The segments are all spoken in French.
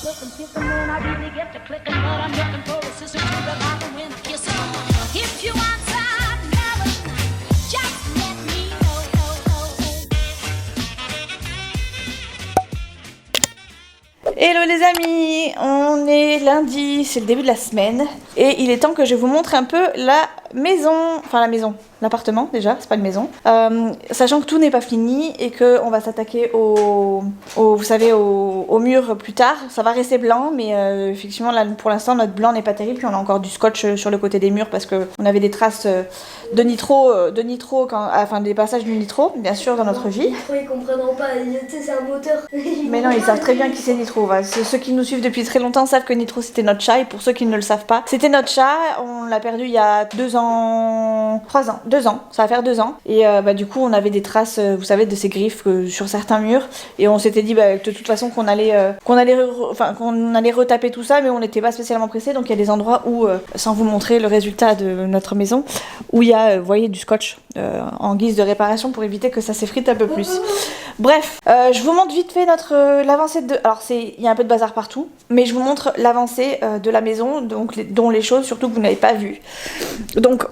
looking, kissing when I really get to clicking, but I'm looking for a sister to the bottom when I kiss her. If you want some melody, just let me know. Hello les amis, on est lundi, c'est le début de la semaine et il est temps que je vous montre un peu la maison, l'appartement déjà, c'est pas une maison, sachant que tout n'est pas fini et qu'on va s'attaquer au mur plus tard. Ça va rester blanc, mais effectivement là pour l'instant notre blanc n'est pas terrible, puis on a encore du scotch sur le côté des murs parce qu'on avait des traces de nitro des passages du nitro bien sûr dans notre vie. Ils comprendront pas, tu sais c'est un moteur. Mais non, ils savent très bien qui c'est Nitro. Ceux qui nous suivent depuis très longtemps savent que Nitro c'était notre chat, et pour ceux qui ne le savent pas, c'était notre chat. On l'a perdu il y a 2 ans, ça va faire 2 ans. Et du coup on avait des traces, vous savez, de ces griffes sur certains murs, et on s'était dit de toute façon qu'on allait retaper tout ça, mais on n'était pas spécialement pressé. Donc il y a des endroits où, sans vous montrer le résultat de notre maison, où il y a, vous voyez, du scotch en guise de réparation pour éviter que ça s'effrite un peu plus. Bref, je vous montre vite fait l'avancée de... Alors il y a un peu de bazar partout, mais je vous montre l'avancée de la maison, dont les choses surtout que vous n'avez pas vues. Donc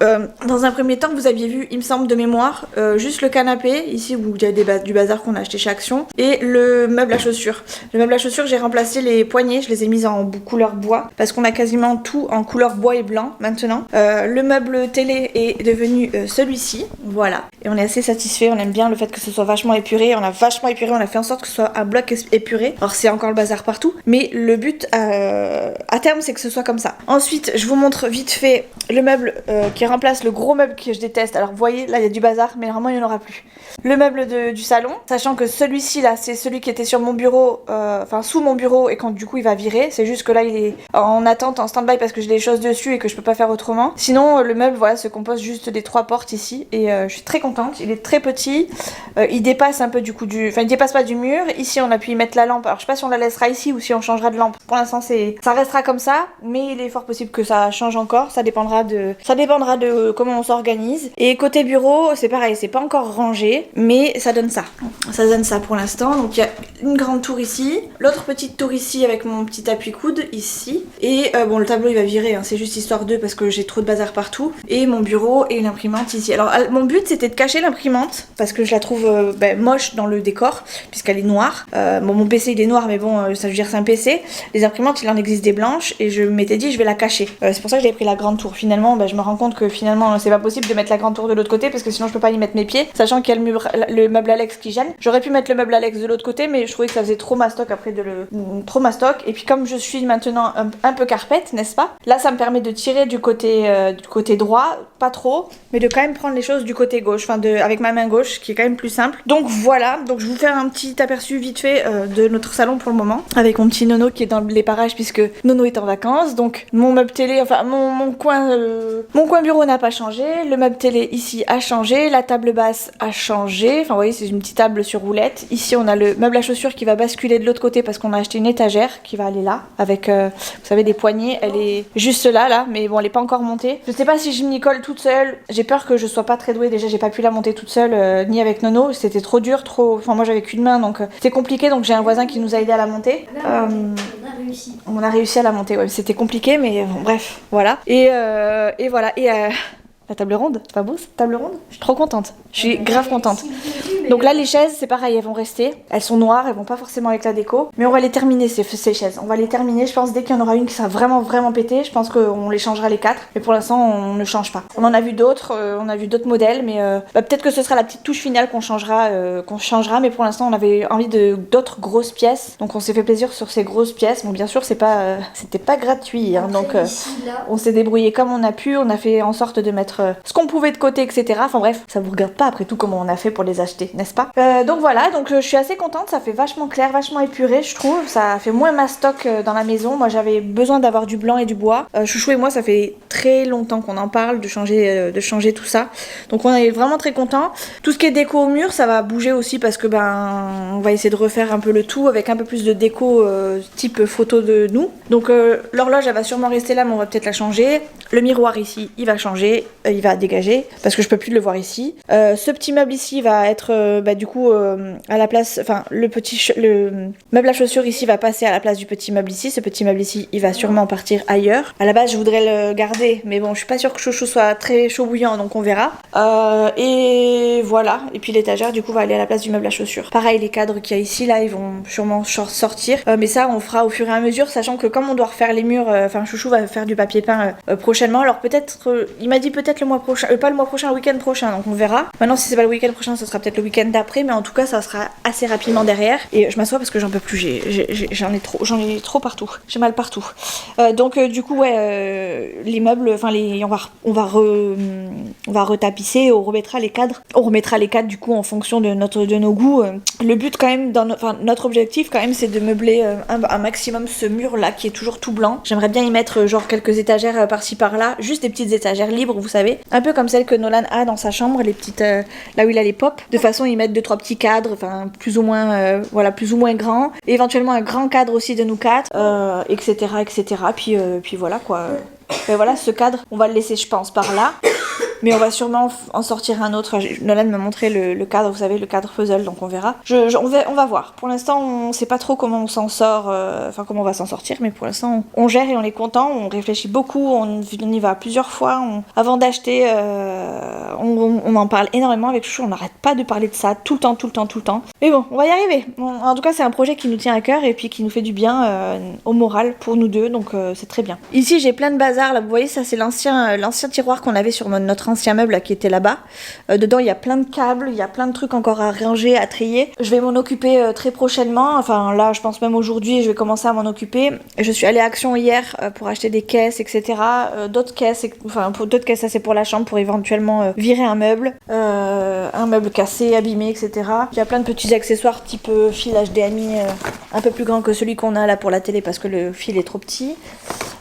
dans un premier temps, vous aviez vu, il me semble de mémoire, juste le canapé, ici où il y a du bazar qu'on a acheté chez Action, et le meuble à chaussures. Le meuble à chaussures, j'ai remplacé les poignées, je les ai mises en couleur bois, parce qu'on a quasiment tout en couleur bois et blanc maintenant. Le meuble télé est devenu celui-ci, voilà. Et on est assez satisfait, on aime bien le fait que ce soit vachement épuré, on a fait en sorte que ce soit un bloc épuré. Alors c'est encore le bazar partout, mais le but à terme c'est que ce soit comme ça. Ensuite, je vous montre vite fait le meuble qui remplace le gros meuble que je déteste. Alors vous voyez, là il y a du bazar, mais normalement il n'y en aura plus. Le meuble du salon, sachant que celui-ci là, c'est celui qui était sur mon bureau, sous mon bureau, et quand du coup il va virer. C'est juste que là il est en attente, en stand-by, parce que j'ai des choses dessus et que je peux pas faire autrement. Sinon le meuble, voilà, se compose juste des 3 portes ici, et je suis très contente. Il est très petit, il dépasse un peu du coup il dépasse pas du mur. Ici on a pu y mettre la lampe. Alors je sais pas si on la laissera ici ou si on changera de lampe. Pour l'instant ça restera comme ça, mais il est fort possible que ça change encore. Ça dépendra de comment on s'organise. Et côté bureau, c'est pareil, c'est pas encore rangé, mais ça donne ça. Ça donne ça pour l'instant. Donc il y a une grande tour ici, l'autre petite tour ici avec mon petit appui-coude ici. Et le tableau il va virer, hein, c'est juste histoire d'eux parce que j'ai trop de bazar partout. Et mon bureau et l'imprimante ici. Alors mon but c'était de cacher l'imprimante parce que je la trouve moche dans le décor puisqu'elle est noire. Mon PC il est noir, mais bon, ça veut dire c'est un PC. Les imprimantes il en existe des blanches, et je m'étais dit je vais la cacher. C'est pour ça que j'avais pris la grande tour. Finalement je me rends compte que finalement c'est pas possible de mettre la grande tour de l'autre côté parce que sinon je peux pas y mettre mes pieds, sachant qu'il y a le meuble Alex qui gêne. J'aurais pu mettre le meuble Alex de l'autre côté, mais je trouvais que ça faisait trop mastoc après trop mastoc. Et puis comme je suis maintenant un peu carpette, n'est-ce pas, là ça me permet de tirer du côté droit, pas trop, mais de quand même prendre les choses du côté gauche, avec ma main gauche, qui est quand même plus simple. Donc voilà, donc je vais vous faire un petit aperçu vite fait de notre salon pour le moment, avec mon petit Nono qui est dans les parages puisque Nono est en vacances. Donc mon meuble télé, mon coin bureau n'a pas changé, le meuble télé ici a changé, la table basse a changé, vous voyez c'est une petite table sur roulette. Ici on a le meuble à chaussures qui va basculer de l'autre côté parce qu'on a acheté une étagère qui va aller là, avec vous savez des poignées. Elle est juste là, mais bon elle est pas encore montée. Je sais pas si je m'y colle toute seule, j'ai peur que je sois pas très douée. Déjà j'ai pas pu la monter toute seule, ni avec Nono, c'était trop dur, moi j'avais qu'une main, donc c'était compliqué. Donc j'ai un voisin qui nous a aidé à la monter. On a réussi à la monter, ouais, c'était compliqué, mais bon, bref, voilà. Et voilà, la table ronde, c'est pas beau cette table ronde? Je suis trop contente, je suis grave contente. Donc là les chaises c'est pareil, elles vont rester, elles sont noires, elles vont pas forcément avec la déco, mais on va les terminer ces chaises, on va les terminer. Je pense dès qu'il y en aura une qui sera vraiment pétée, je pense qu'on les changera les 4, mais pour l'instant on ne change pas. On en a vu d'autres, modèles, mais peut-être que ce sera la petite touche finale qu'on changera, mais pour l'instant on avait envie d'autres grosses pièces, donc on s'est fait plaisir sur ces grosses pièces. Bon bien sûr c'était pas gratuit, hein, donc on s'est débrouillé comme on a pu, on a fait en sorte de mettre ce qu'on pouvait de côté, etc. Enfin bref, ça vous regarde pas après tout comment on a fait pour les acheter, n'est-ce pas? Donc voilà, je suis assez contente, ça fait vachement clair, vachement épuré, je trouve. Ça fait moins mastoc dans la maison. Moi j'avais besoin d'avoir du blanc et du bois. Chouchou et moi ça fait très longtemps qu'on en parle de changer tout ça. Donc on est vraiment très contents. Tout ce qui est déco au mur, ça va bouger aussi parce que on va essayer de refaire un peu le tout avec un peu plus de déco type photo de nous. Donc l'horloge elle va sûrement rester là mais on va peut-être la changer. Le miroir ici il va changer, il va dégager parce que je peux plus le voir ici. Ce petit meuble ici va être du coup à la place, enfin le meuble à chaussures ici va passer à la place du petit meuble ici. Ce petit meuble ici il va sûrement partir ailleurs. À la base je voudrais le garder mais bon je suis pas sûre que Chouchou soit très chaud bouillant donc on verra. Et voilà, et puis l'étagère du coup va aller à la place du meuble à chaussures. Pareil les cadres qu'il y a ici là ils vont sûrement sortir mais ça on fera au fur et à mesure sachant que comme on doit refaire les murs, Chouchou va faire du papier peint prochainement, alors peut-être il m'a dit peut-être le mois prochain, pas le mois prochain, le week-end prochain, donc on verra. Maintenant si c'est pas le week-end prochain ça sera peut-être le week-end d'après mais en tout cas ça sera assez rapidement derrière. Et je m'assois parce que j'en peux plus, j'en ai trop partout, j'ai mal partout. Donc du coup les meubles, on va retapisser, on remettra les cadres du coup en fonction de nos goûts. Le but quand même, notre objectif quand même c'est de meubler un maximum ce mur là qui est toujours tout blanc. J'aimerais bien y mettre genre quelques étagères par-ci par-là, juste des petites étagères libres vous savez, un peu comme celles que Nolan a dans sa chambre, les petites là où il a les pop, de façon à y mettre 2-3 petits cadres, plus ou moins grands, et éventuellement un grand cadre aussi de nous quatre, etc. Puis voilà quoi. Voilà, ce cadre, on va le laisser, je pense, par là. Mais on va sûrement en sortir un autre. Nolan m'a montré le cadre, vous savez, le cadre puzzle, donc on verra. On va voir. Pour l'instant, on sait pas trop comment on s'en sort, comment on va s'en sortir, mais pour l'instant, on gère et on est content. On réfléchit beaucoup, on y va plusieurs fois. Avant d'acheter, on en parle énormément avec Chouchou. On n'arrête pas de parler de ça tout le temps. Mais bon, on va y arriver. En tout cas, c'est un projet qui nous tient à cœur et puis qui nous fait du bien au moral pour nous deux, donc c'est très bien. Ici, j'ai plein de bazar. Là, vous voyez, ça c'est l'ancien tiroir qu'on avait sur notre ancien meuble là, qui était là-bas. Dedans, il y a plein de câbles, il y a plein de trucs encore à ranger, à trier. Je vais m'en occuper très prochainement. Enfin, là, je pense même aujourd'hui, je vais commencer à m'en occuper. Je suis allée à Action hier pour acheter des caisses, etc. D'autres caisses, ça c'est pour la chambre, pour éventuellement virer un meuble cassé, abîmé, etc. Il y a plein de petits accessoires type fil HDMI un peu plus grand que celui qu'on a là pour la télé parce que le fil est trop petit.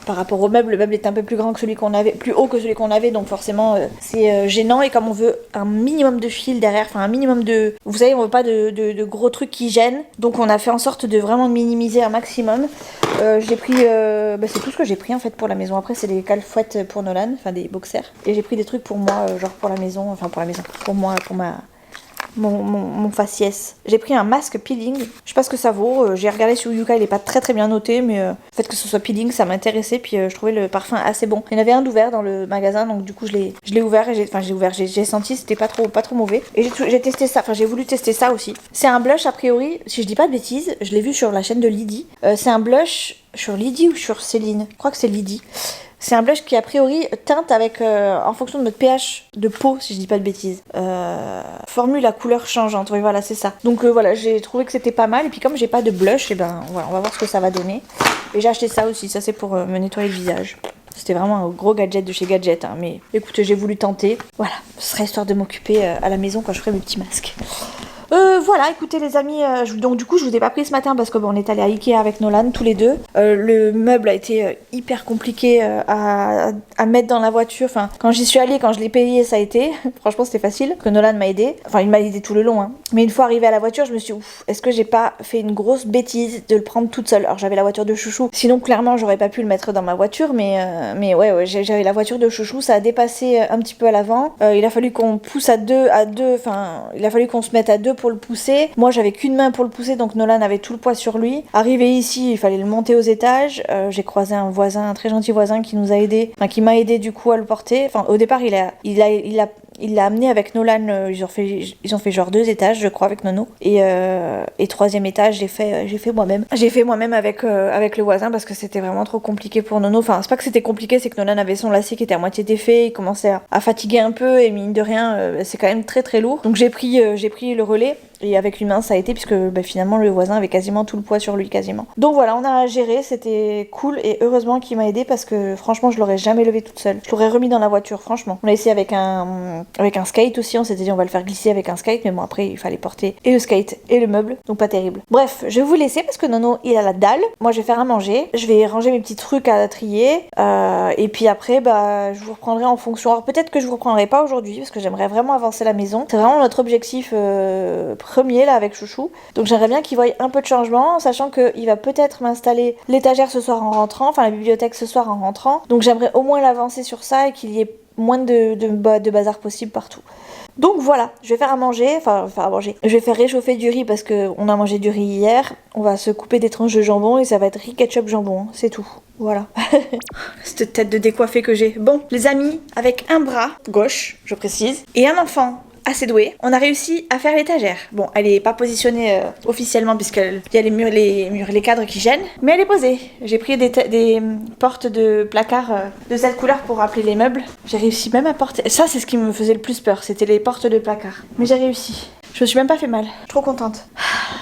Par rapport au meuble, le meuble est un peu plus grand que celui qu'on avait, plus haut que celui qu'on avait, donc forcément c'est gênant. Et comme on veut un minimum de fil derrière, un minimum de, vous savez, on veut pas de gros trucs qui gênent, donc on a fait en sorte de vraiment minimiser un maximum. J'ai pris, c'est tout ce que j'ai pris en fait pour la maison. Après c'est des cale-fouettes pour Nolan, des boxers, et j'ai pris des trucs pour moi, genre pour la maison, pour moi, pour mon faciès. J'ai pris un masque peeling, je sais pas ce que ça vaut, j'ai regardé sur Yuka, il est pas très bien noté, mais le fait que ce soit peeling ça m'intéressait, puis je trouvais le parfum assez bon. Il y en avait un d'ouvert dans le magasin, donc du coup je l'ai ouvert, et j'ai senti c'était pas trop mauvais, et j'ai testé ça, j'ai voulu tester ça aussi. C'est un blush a priori, si je dis pas de bêtises, je l'ai vu sur la chaîne de Lydie, c'est un blush sur Lydie ou sur Céline, je crois que c'est Lydie. C'est un blush qui a priori teinte avec en fonction de notre pH de peau, si je dis pas de bêtises. Formule à couleur changeante, oui voilà c'est ça. Donc voilà, j'ai trouvé que c'était pas mal, et puis comme j'ai pas de blush, voilà, on va voir ce que ça va donner. Et j'ai acheté ça aussi, ça c'est pour me nettoyer le visage. C'était vraiment un gros gadget de chez Gadget, mais écoute, j'ai voulu tenter. Voilà, ce serait histoire de m'occuper à la maison quand je ferai mes petits masques. Voilà, écoutez les amis, donc du coup je vous ai pas pris ce matin parce que on est allé à Ikea avec Nolan tous les deux. Le meuble a été hyper compliqué à mettre dans la voiture. Enfin, quand j'y suis allée, quand je l'ai payé, ça a été. Franchement, c'était facile. Parce que Nolan m'a aidé. Enfin, il m'a aidé tout le long. Hein. Mais une fois arrivée à la voiture, je me suis dit, est-ce que j'ai pas fait une grosse bêtise de le prendre toute seule? Alors j'avais la voiture de Chouchou. Sinon, clairement, j'aurais pas pu le mettre dans ma voiture. Mais ouais, j'avais la voiture de Chouchou. Ça a dépassé un petit peu à l'avant. Il a fallu qu'on pousse à deux. Enfin, il a fallu qu'on se mette à deux pour le pousser. Moi, j'avais qu'une main pour le pousser, donc Nolan avait tout le poids sur lui. Arrivé ici, il fallait le monter aux étages. J'ai croisé un très gentil voisin qui nous a aidé, qui m'a aidé du coup à le porter. Enfin, au départ, il l'a amené avec Nolan. Ils ont fait genre 2 étages, je crois, avec Nono. Et 3e étage, j'ai fait moi-même. J'ai fait moi-même avec le voisin parce que c'était vraiment trop compliqué pour Nono. Enfin, c'est pas que c'était compliqué, c'est que Nolan avait son lacet qui était à moitié défait. Il commençait à fatiguer un peu et mine de rien, c'est quand même très très lourd. Donc j'ai pris le relais. Et avec l'humain ça a été puisque finalement le voisin avait quasiment tout le poids sur lui quasiment. Donc voilà, on a géré, c'était cool et heureusement qu'il m'a aidé parce que franchement je l'aurais jamais levé toute seule. Je l'aurais remis dans la voiture franchement. On a essayé avec un skate aussi, on s'était dit on va le faire glisser avec un skate mais bon après il fallait porter et le skate et le meuble, donc pas terrible. Bref, je vais vous laisser parce que Nono il a la dalle. Moi je vais faire à manger, je vais ranger mes petits trucs à trier et puis après je vous reprendrai en fonction. Alors peut-être que je vous reprendrai pas aujourd'hui parce que j'aimerais vraiment avancer la maison. C'est vraiment notre objectif premier là avec Chouchou. Donc j'aimerais bien qu'il voie un peu de changement, sachant qu'il va peut-être m'installer l'étagère ce soir en rentrant, enfin la bibliothèque ce soir en rentrant. Donc j'aimerais au moins l'avancer sur ça et qu'il y ait moins de bazar possible partout. Donc voilà, je vais faire à manger, je vais faire réchauffer du riz parce qu'on a mangé du riz hier. On va se couper des tranches de jambon et ça va être riz ketchup jambon, c'est tout. Voilà. Cette tête de décoiffée que j'ai. Bon, les amis, avec un bras gauche, je précise, et un enfant assez doué, on a réussi à faire l'étagère. Bon, elle est pas positionnée officiellement puisqu'il y a les cadres qui gênent, mais elle est posée. J'ai pris des portes de placard de cette couleur pour rappeler les meubles. J'ai réussi même à porter... Ça, c'est ce qui me faisait le plus peur, c'était les portes de placard. Mais j'ai réussi. Je me suis même pas fait mal. Je suis trop contente.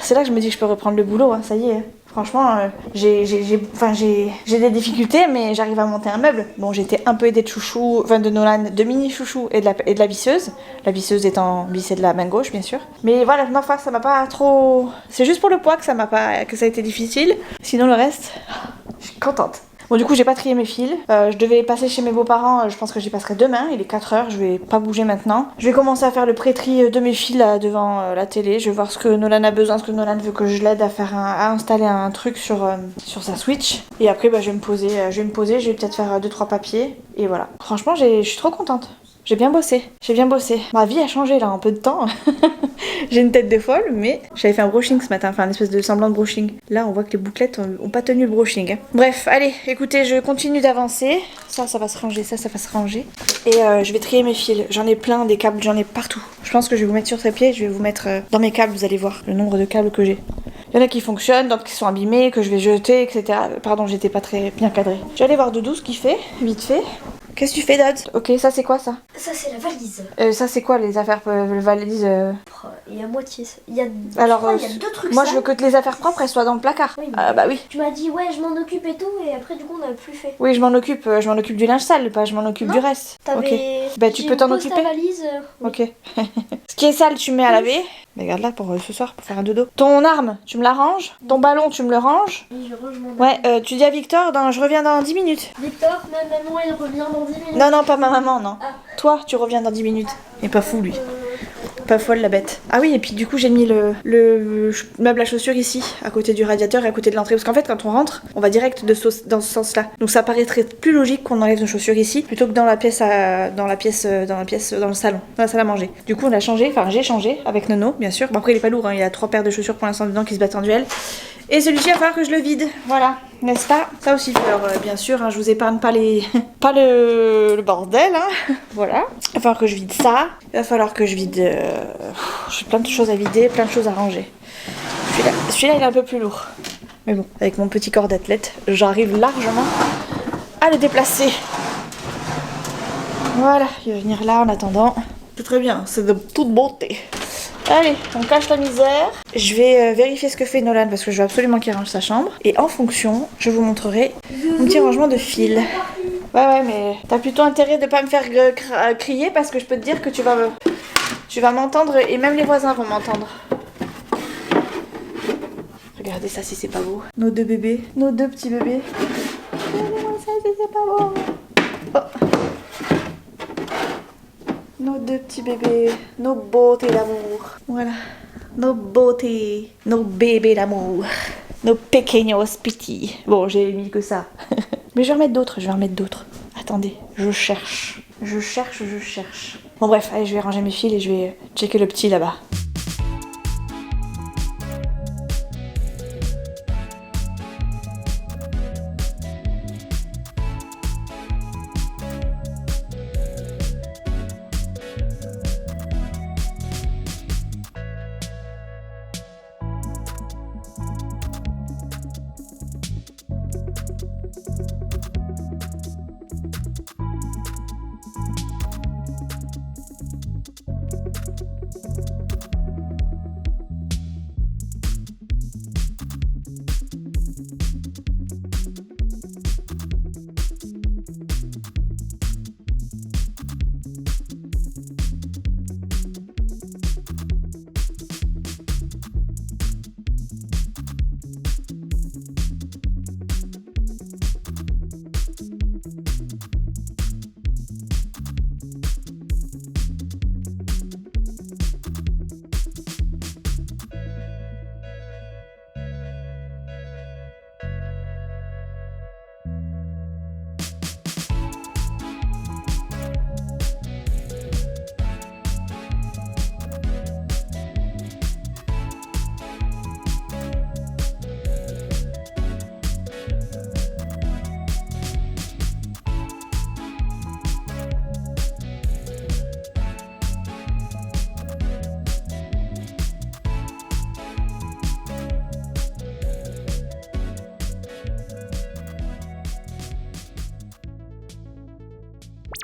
C'est là que je me dis que je peux reprendre le boulot, hein, ça y est. Franchement, j'ai des difficultés, mais j'arrive à monter un meuble. Bon, j'ai été un peu aidée de Chouchou, enfin de Nolan, de Mini Chouchou et de la visseuse. La visseuse étant vissée de la main gauche, bien sûr. Mais voilà, ma foi, ça m'a pas trop... C'est juste pour le poids que ça a été difficile. Sinon, le reste, je suis contente. Bon, du coup, j'ai pas trié mes fils. Je devais passer chez mes beaux-parents. Je pense que j'y passerai demain. Il est 4h. Je vais pas bouger maintenant. Je vais commencer à faire le pré-tri de mes fils là devant la télé. Je vais voir ce que Nolan a besoin, ce que Nolan veut que je l'aide à faire à installer un truc sur sa Switch. Et après, je vais me poser. Je vais peut-être faire 2-3 papiers. Et voilà. Franchement, je suis trop contente. J'ai bien bossé. Ma vie a changé là en peu de temps. J'ai une tête de folle, mais j'avais fait un brushing ce matin, enfin une espèce de semblant de brushing. Là, on voit que les bouclettes ont pas tenu le brushing. Hein. Bref, allez, écoutez, je continue d'avancer. Ça va se ranger, ça va se ranger. Et je vais trier mes fils. J'en ai plein, des câbles, j'en ai partout. Je pense que je vais vous mettre sur trépied, je vais vous mettre dans mes câbles, vous allez voir le nombre de câbles que j'ai. Il y en a qui fonctionnent, d'autres qui sont abîmés, que je vais jeter, etc. Pardon, j'étais pas très bien cadrée. Je vais aller voir Doudou ce qu'il fait, vite fait. Qu'est-ce que tu fais, Dad? Ok, ça c'est quoi ça? Ça, c'est la valise. Ça c'est quoi les affaires valises Il y a moitié. Il y a, Alors, il y a deux trucs. moi sales. je veux que les affaires propres elles soient dans le placard. Oui, Ah bah oui. Tu m'as dit, ouais, je m'en occupe et tout, et après, du coup, on n'avait plus fait. Oui, je m'en occupe du linge sale, pas je m'en occupe Non, du reste. T'avais. Ok. Bah tu peux t'en occuper. Ta valise. Oui. Ok. Ce qui est sale, tu mets à laver. Mais regarde là pour ce soir, pour faire un dodo. Ton arme, tu me la ranges. Ton ballon, tu me le ranges. Oui, je range mon. Ouais, tu dis à Victor, je reviens dans 10 minutes. Victor, ma maman, elle revient dans 10 minutes. Non, pas ma maman, non. Ah. Toi, tu reviens dans 10 minutes. Il est pas fou, lui. Pas folle, la bête. Ah oui, et puis du coup, j'ai mis le meuble à chaussures ici, à côté du radiateur et à côté de l'entrée. Parce qu'en fait, quand on rentre, on va direct dans ce sens-là. Donc ça paraîtrait plus logique qu'on enlève nos chaussures ici, plutôt que dans le salon, dans la salle à manger. Du coup, on a changé, enfin, j'ai changé avec Nono, bien sûr. Bon, après, il est pas lourd, hein. Il y a 3 paires de chaussures pour l'instant dedans qui se battent en duel. Et celui-ci, il va falloir que je le vide. Voilà, n'est-ce pas? Ça aussi. Alors, bien sûr, hein, je vous épargne pas le bordel. Hein. Voilà. Il va falloir que je vide ça. Il va falloir que je vide... J'ai plein de choses à vider, plein de choses à ranger. Celui-là, il est un peu plus lourd. Mais bon, avec mon petit corps d'athlète, j'arrive largement à le déplacer. Voilà, il va venir là en attendant. C'est très bien, c'est de toute beauté. Allez, on cache la misère. Je vais vérifier ce que fait Nolan parce que je veux absolument qu'il range sa chambre. Et en fonction, je vous montrerai mon petit rangement de fils. Ouais, mais t'as plutôt intérêt de pas me faire crier parce que je peux te dire que tu vas m'entendre et même les voisins vont m'entendre. Regardez ça si c'est pas beau. Nos 2 bébés, nos 2 petits bébés. Regardez-moi ça si c'est pas beau. Oh. Nos 2 petits bébés, nos beautés d'amour. Voilà, nos beautés, nos bébés d'amour, nos pequeños petits. Bon, j'ai mis que ça. Mais je vais en remettre d'autres. Attendez, je cherche. Bon bref, allez, je vais ranger mes fils et je vais checker le petit là-bas.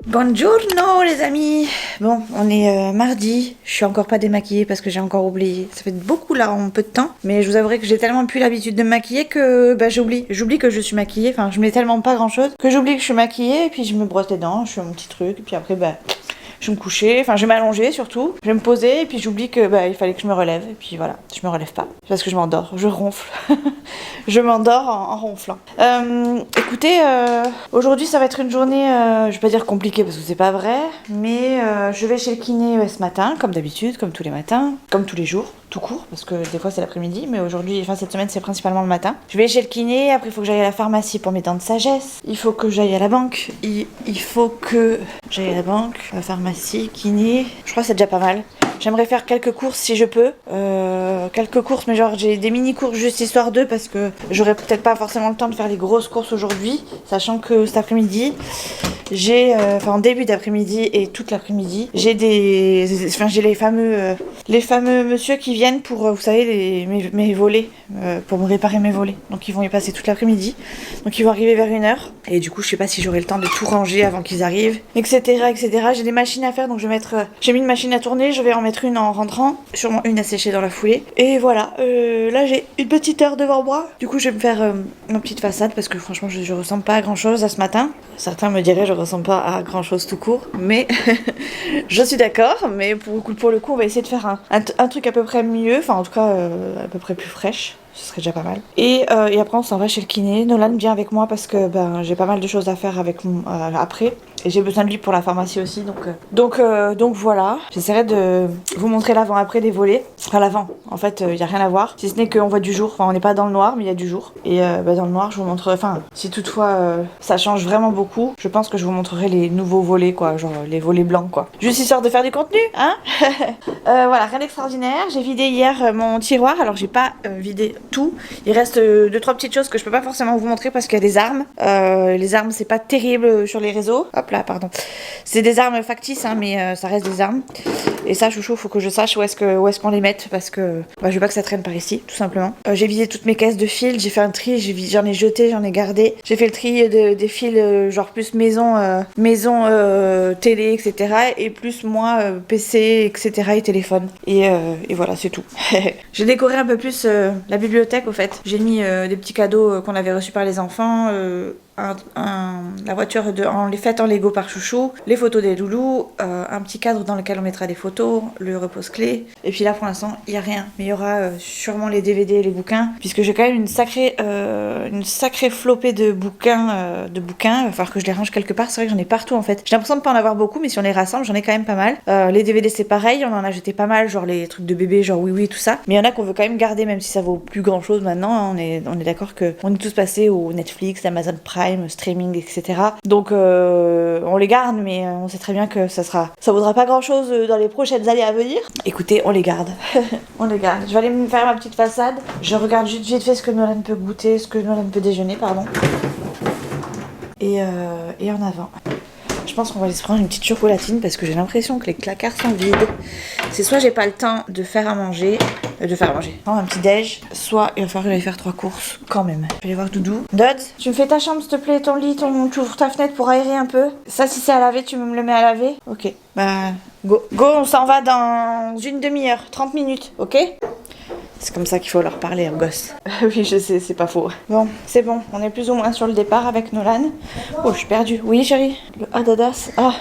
Buongiorno les amis. Bon, on est mardi, je suis encore pas démaquillée parce que j'ai encore oublié. Ça fait beaucoup là en peu de temps, mais je vous avouerai que j'ai tellement plus l'habitude de me maquiller que j'oublie que je suis maquillée. Enfin, je mets tellement pas grand chose que j'oublie que je suis maquillée et puis je me brosse les dents, je fais mon petit truc et puis après je vais me coucher, enfin je vais m'allonger surtout, je vais me poser et puis j'oublie que il fallait que je me relève et puis voilà, je me relève pas parce que je m'endors, je ronfle, je m'endors en ronflant. Écoutez, aujourd'hui ça va être une journée, je vais pas dire compliquée parce que c'est pas vrai, mais je vais chez le kiné ce matin comme d'habitude, comme tous les matins, comme tous les jours. Tout court, parce que des fois c'est l'après-midi, mais aujourd'hui, enfin cette semaine c'est principalement le matin. Je vais chez le kiné, après il faut que j'aille à la pharmacie pour mes dents de sagesse, il faut que j'aille à la banque, il faut que j'aille à la banque, à la pharmacie, kiné, je crois que c'est déjà pas mal. J'aimerais faire quelques courses si je peux, quelques courses, mais genre j'ai des mini-courses juste histoire d'eux parce que j'aurais peut-être pas forcément le temps de faire les grosses courses aujourd'hui, sachant que cet après-midi, en début d'après-midi et toute l'après-midi, j'ai les fameux monsieur qui viennent pour, vous savez, mes volets, pour me réparer mes volets. Donc ils vont y passer toute l'après-midi. Donc ils vont arriver vers 1h. Et du coup, je sais pas si j'aurai le temps de tout ranger avant qu'ils arrivent, etc., etc. J'ai des machines à faire, donc j'ai mis une machine à tourner, je vais en mettre une en rentrant, sûrement une à sécher dans la foulée. Et voilà, là j'ai une petite heure devant moi. Du coup, je vais me faire ma petite façade parce que franchement, je ressemble pas à grand-chose à ce matin. Certains me diraient je ressemble pas à grand-chose tout court, mais je suis d'accord. Mais pour le coup, on va essayer de faire un truc à peu près mieux, enfin en tout cas à peu près plus fraîche. Ce serait déjà pas mal. Et après on s'en va chez le kiné. Nolan vient avec moi parce que j'ai pas mal de choses à faire après. Et j'ai besoin de lui pour la pharmacie aussi. Donc voilà. J'essaierai de vous montrer l'avant-après des volets. Enfin l'avant. En fait, il n'y a rien à voir. Si ce n'est qu'on voit du jour. Enfin on n'est pas dans le noir, mais il y a du jour. Et dans le noir, je vous montre... Enfin, si toutefois ça change vraiment beaucoup, je pense que je vous montrerai les nouveaux volets, quoi. Genre les volets blancs, quoi. Juste histoire de faire du contenu, hein. Voilà, rien d'extraordinaire. J'ai vidé hier mon tiroir. Alors j'ai pas vidé tout. Il reste 2-3 petites choses que je peux pas forcément vous montrer parce qu'il y a des armes. Les armes, c'est pas terrible sur les réseaux. Hop là, pardon. C'est des armes factices, hein, mais ça reste des armes. Et ça, chouchou, faut que je sache où est-ce qu'on les mette parce que je veux pas que ça traîne par ici, tout simplement. J'ai vidé toutes mes caisses de fils, j'ai fait un tri, j'en ai jeté, j'en ai gardé. J'ai fait le tri des fils, genre plus maison, télé, etc. Et plus moi, PC, etc. et téléphone. Et voilà, c'est tout. J'ai décoré un peu plus la bibliothèque au fait. J'ai mis des petits cadeaux qu'on avait reçus par les enfants, la voiture les fêtes en Lego par Chouchou, les photos des loulous, un petit cadre dans lequel on mettra des photos, le repose-clé. Et puis là pour l'instant il n'y a rien, mais il y aura sûrement les DVD et les bouquins, puisque j'ai quand même une sacrée flopée de bouquins. Il va falloir que je les range quelque part. C'est vrai que j'en ai partout en fait. J'ai l'impression de pas en avoir beaucoup, mais si on les rassemble j'en ai quand même pas mal. Les DVD c'est pareil, on en a jeté pas mal, genre les trucs de bébé, genre oui tout ça. Mais il y en a qu'on veut quand même garder, même si ça vaut plus grand chose maintenant. Hein. On est d'accord que on est tous passés au Netflix, Amazon Prime, streaming, etc. Donc on les garde, mais on sait très bien que ça vaudra pas grand chose dans les prochaines années à venir. Écoutez, on les garde. On les garde. Je vais aller me faire ma petite façade. Je regarde vite fait ce que Nolan peut goûter, ce que Nolan peut déjeuner, pardon. Et en avant. Je pense qu'on va aller se prendre une petite chocolatine parce que j'ai l'impression que les placards sont vides. C'est soit j'ai pas le temps de faire à manger, prendre un petit déj, soit il va falloir que j'aille faire 3 courses quand même. Je vais aller voir Doudou. Dodds, tu me fais ta chambre s'il te plaît, ton lit, tu ouvres ta fenêtre pour aérer un peu. Ça si c'est à laver, tu me le mets à laver. Ok, go, on s'en va dans une demi-heure, 30 minutes, ok? C'est comme ça qu'il faut leur parler aux gosses. Oui, je sais, c'est pas faux. Bon, c'est bon, on est plus ou moins sur le départ avec Nolan. Oh, je suis perdue. Oui, chérie. Le Adidas. Ah,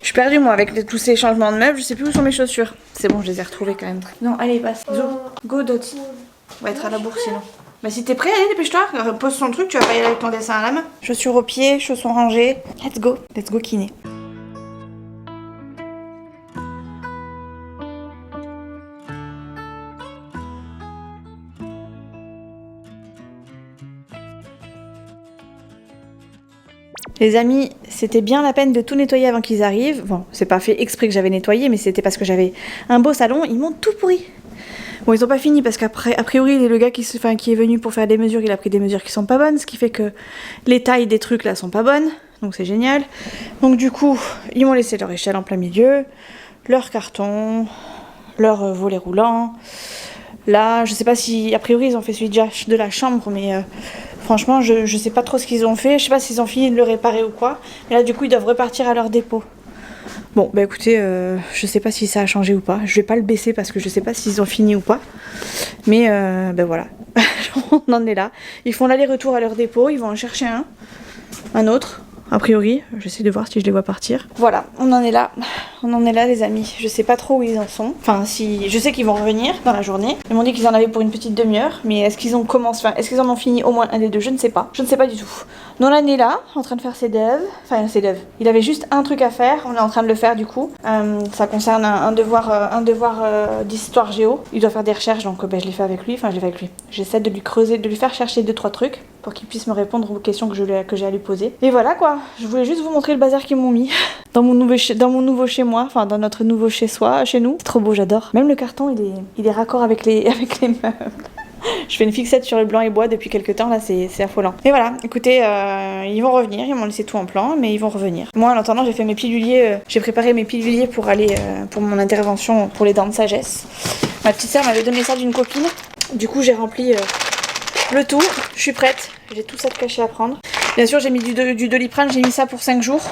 je suis perdue, moi, avec tous ces changements de meubles. Je sais plus où sont mes chaussures. C'est bon, je les ai retrouvées quand même. Non, allez, passe. Go, Dot. On va être à la bourse sinon. Bah, si t'es prêt, allez, dépêche-toi. Pose ton truc, tu vas pas y aller avec ton dessin à la main. Chaussures aux pieds, chaussons rangés. Let's go kiné. Les amis, c'était bien la peine de tout nettoyer avant qu'ils arrivent. Bon, c'est pas fait exprès que j'avais nettoyé, mais c'était parce que j'avais un beau salon. Ils m'ont tout pourri. Bon, ils ont pas fini parce qu'a priori, le gars qui est venu pour faire des mesures, il a pris des mesures qui sont pas bonnes, ce qui fait que les tailles des trucs là sont pas bonnes. Donc c'est génial. Donc du coup, ils m'ont laissé leur échelle en plein milieu, leur carton, leur volet roulant. Là, je sais pas si, a priori, ils ont fait celui de la chambre, mais Franchement, je sais pas trop ce qu'ils ont fait. Je sais pas s'ils ont fini de le réparer ou quoi. Mais là, du coup, ils doivent repartir à leur dépôt. Bon, bah écoutez, je sais pas si ça a changé ou pas. Je vais pas le baisser parce que je sais pas s'ils ont fini ou pas. Mais ben voilà, on en est là. Ils font l'aller-retour à leur dépôt, ils vont en chercher un autre. A priori, j'essaie de voir si je les vois partir. Voilà, on en est là les amis. Je sais pas trop où ils en sont. Enfin, si, je sais qu'ils vont revenir dans la journée. Ils m'ont dit qu'ils en avaient pour une petite demi-heure, mais est-ce qu'ils ont commencé, enfin, est-ce qu'ils en ont fini au moins un des deux? Je ne sais pas. Je ne sais pas du tout. Nolan est là, en train de faire ses devs. Enfin, ses devs. Il avait juste un truc à faire. On est en train de le faire du coup. Ça concerne un devoir d'histoire géo. Il doit faire des recherches, donc ben, je l'ai fait avec lui. Enfin, je l'ai fait avec lui. J'essaie de lui creuser, de lui faire chercher 2-3 trucs pour qu'il puisse me répondre aux questions que j'ai à lui poser. Et voilà quoi. Je voulais juste vous montrer le bazar qu'ils m'ont mis dans mon nouveau chez moi, enfin dans notre nouveau chez soi, chez nous. C'est trop beau, j'adore. Même le carton, il est raccord avec les meubles. Je fais une fixette sur le blanc et bois depuis quelques temps, là c'est affolant. Et voilà, écoutez, ils vont revenir, ils m'ont laissé tout en plan, mais ils vont revenir. Moi en attendant, j'ai fait mes piluliers, j'ai préparé mes piluliers pour aller pour mon intervention pour les dents de sagesse. Ma petite sœur m'avait donné ça d'une copine, du coup j'ai rempli le tout, je suis prête, j'ai tout ça de caché à prendre. Bien sûr j'ai mis du Doliprane, j'ai mis ça pour 5 jours.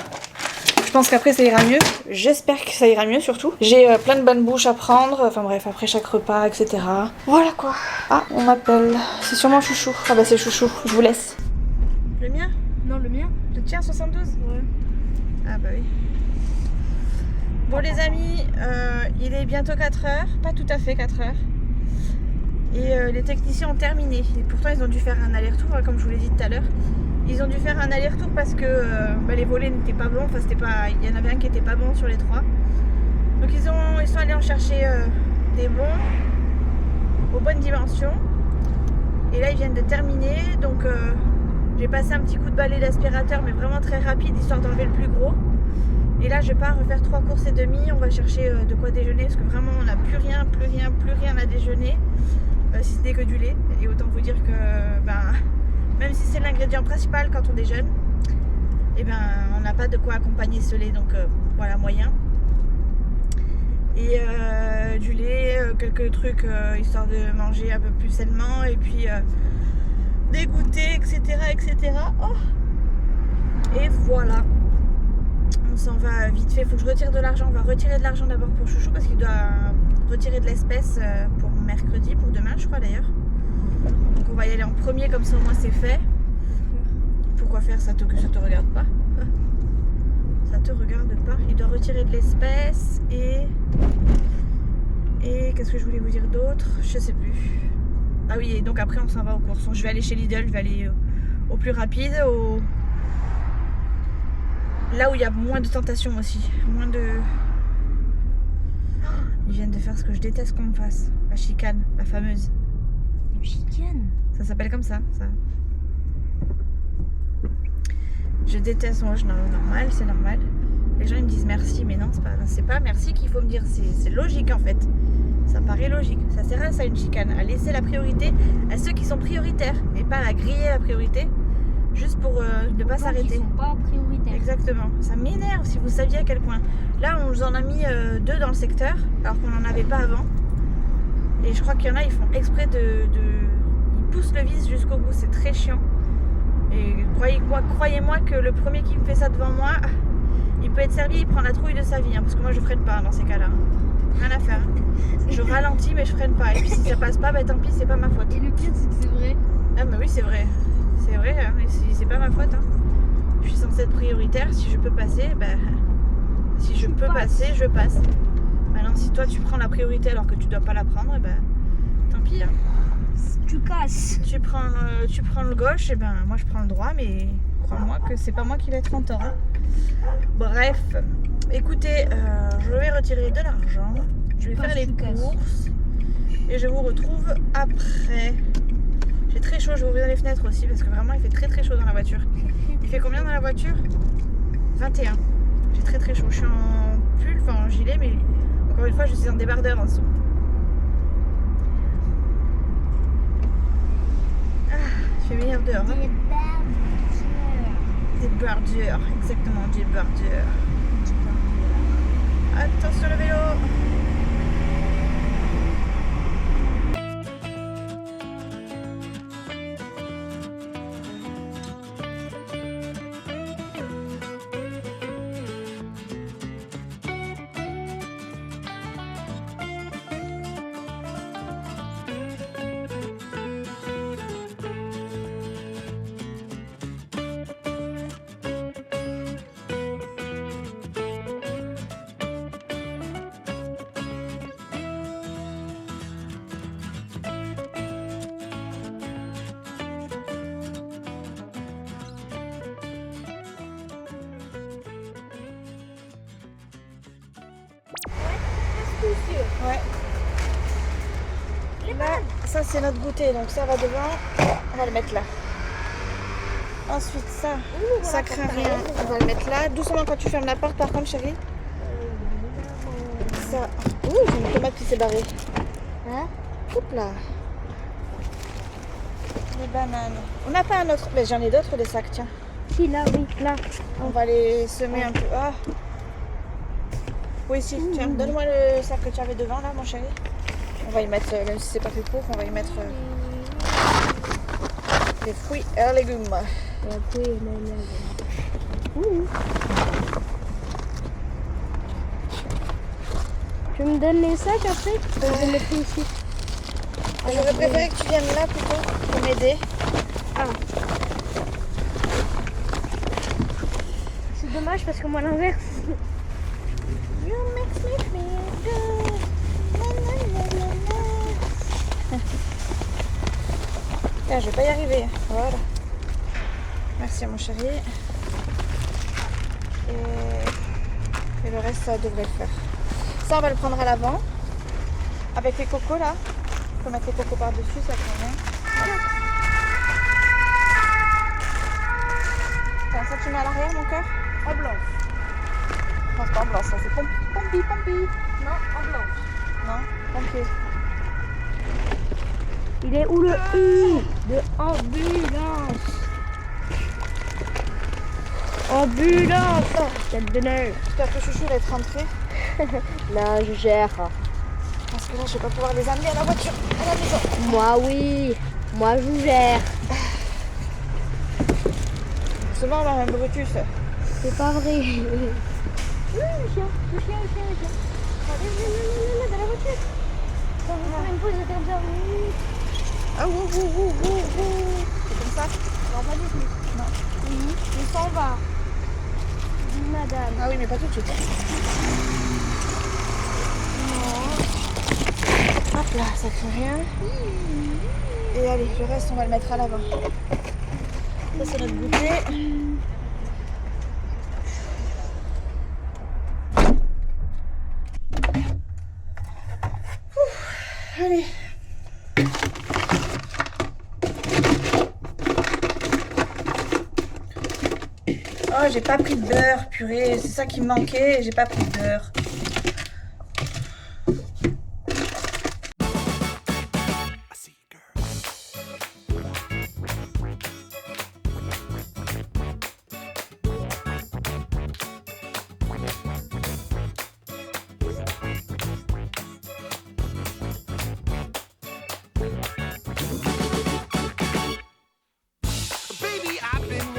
Je pense qu'après ça ira mieux, j'espère que ça ira mieux surtout. J'ai plein de bonnes bouches à prendre, enfin bref, après chaque repas, etc. Voilà quoi. Ah, on m'appelle, c'est sûrement Chouchou. Ah bah c'est Chouchou, je vous laisse. Le mien? Non, le mien. Le tien, 72? Ouais. Ah bah oui. Bon les amis, il est bientôt 4h, pas tout à fait 4h. Et les techniciens ont terminé. Et pourtant ils ont dû faire un aller-retour, comme je vous l'ai dit tout à l'heure. Ils ont dû faire un aller-retour parce que les volets n'étaient pas bons. Enfin, il y en avait un qui était pas bon sur les 3. Donc ils sont allés en chercher des bons aux bonnes dimensions. Et là ils viennent de terminer. Donc j'ai passé un petit coup de balai d'aspirateur, mais vraiment très rapide, histoire d'enlever le plus gros. Et là je pars refaire 3 courses et demie. On va chercher de quoi déjeuner parce que vraiment on n'a plus rien à déjeuner. Si ce n'est que du lait. Et autant vous dire que même si c'est l'ingrédient principal quand on déjeune, et on n'a pas de quoi accompagner ce lait, donc voilà, moyen. Et du lait, quelques trucs histoire de manger un peu plus sainement, et puis des goûters, etc. Oh. Et voilà, on s'en va vite fait. Faut que je retire de l'argent. On va retirer de l'argent d'abord pour Chouchou parce qu'il doit retirer de l'espèce pour mercredi, pour demain je crois d'ailleurs. Donc on va y aller en premier, comme ça au moins c'est fait. Pourquoi faire ça te regarde pas? Ça te regarde pas. Il doit retirer de l'espèce et qu'est-ce que je voulais vous dire d'autre? Je sais plus. Ah oui, et donc après on s'en va aux courses. Je vais aller chez Lidl, je vais aller au plus rapide, là où il y a moins de tentations aussi. Moins de... Ils viennent de faire ce que je déteste qu'on me fasse. La chicane, la fameuse. Chicane. Ça s'appelle comme ça. Je déteste, moi je normal, c'est normal. Les gens ils me disent merci, mais non, c'est pas merci qu'il faut me dire, c'est logique en fait. Ça paraît logique. Ça sert à ça une chicane, à laisser la priorité à ceux qui sont prioritaires et pas à griller la priorité juste pour ne pas s'arrêter. Ils sont pas prioritaires. Exactement. Ça m'énerve si vous saviez à quel point. Là on nous en a mis 2 dans le secteur alors qu'on n'en avait pas avant. Et je crois qu'il y en a, ils font exprès ils poussent le vis jusqu'au bout, c'est très chiant. Et croyez-moi que le premier qui me fait ça devant moi, il peut être servi, il prend la trouille de sa vie, hein, parce que moi je freine pas dans ces cas-là. Rien à faire. Je ralentis mais je freine pas. Et puis si ça passe pas, tant pis, c'est pas ma faute. Et le pire c'est que c'est vrai. Ah bah oui, c'est vrai. C'est vrai, hein, c'est pas ma faute. Hein. Je suis censée être prioritaire, si je peux passer, si je peux passer, je passe. Maintenant, si toi tu prends la priorité alors que tu dois pas la prendre, tant pis. Hein. Tu casses. Tu prends le gauche, moi je prends le droit, mais crois-moi que c'est pas moi qui vais être en tort. Hein. Bref, écoutez, je vais retirer de l'argent, je vais faire les courses et je vous retrouve après. J'ai très chaud, je vais ouvrir les fenêtres aussi parce que vraiment il fait très chaud dans la voiture. Il fait combien dans la voiture? 21. J'ai très chaud, je suis en pull, enfin en gilet, mais encore une fois je suis en débardeur en dessous. Il fait meilleur dehors. Hein. Des burgers, exactement, des burgers. Attention le vélo. Ouais. Là, ça c'est notre goûter, donc ça va devant. On va le mettre là. Ensuite ça, ça craint rien. On va le mettre là. Doucement quand tu fermes la porte par contre chérie. Ça. Ouh, j'ai une tomate qui s'est barrée. Hein? Hop là. Les bananes. On n'a pas un autre. Mais j'en ai d'autres des sacs, tiens. Si, là, oui, là. On va les semer un peu. Ah. Oui, si, tiens, donne-moi le sac que tu avais devant là, mon chéri. On va y mettre, même si c'est pas fait pour, on va y mettre les fruits et légumes. Tu me donnes les sacs après? Je vais les mettre ici. J'aurais préféré que tu viennes là plutôt pour m'aider. Ah. C'est dommage parce que moi l'inverse. You make me feel good. Na, na, na, na, na. Tiens, je vais pas y arriver. Voilà. Merci mon chéri. Et le reste, ça devrait le faire. Ça, on va le prendre à l'avant. Avec les cocos là. On peut mettre les cocos par-dessus, ça convient. Tiens, ça tu mets à l'arrière mon cœur? En blanche. Non, c'est pas en blanche, ça c'est pompi. Non, en blanche. Non, pompier. Il est où le I de ambulance? Ambulance! Oh, tête de nœud. J'espère que Chouchou va être rentré. Là, je gère. Parce que là, je vais pas pouvoir les amener à la voiture, à la maison. Moi, oui. Moi, je gère. Souvent, on a un Brutus. C'est pas vrai. Le chien. Allez, dans la voiture. On va faire une pause, j'étais comme ça. Ah, ouh. C'est comme ça? Non, pas du tout. Non. Il s'en va. Madame. Ah oui, mais pas tout de suite. Hop là, ça fait rien. Et allez, le reste, on va le mettre à l'avant. Ça, c'est notre goûter. Ouh, allez. Oh, j'ai pas pris de beurre, purée. C'est ça qui me manquait, j'ai pas pris de beurre. Baby, I've been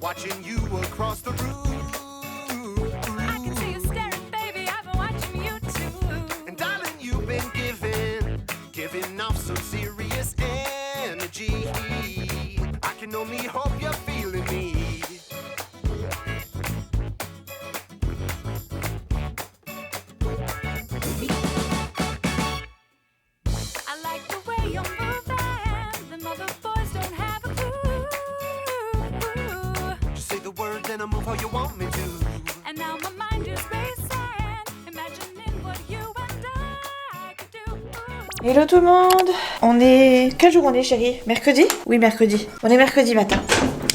watching you across the room. I can see you staring, baby. I've been watching you too. And darling, you've been giving off some serious energy. I can only hope you're feeling me. I like the way you're moving. The other boys don't have a clue. Just say the word, then I'll move how you want me to. And now my mind is racing, imagining what you and I could do. Hello tout le monde. On est... Quel jour on est chérie? Mercredi? Oui, mercredi. On est mercredi matin.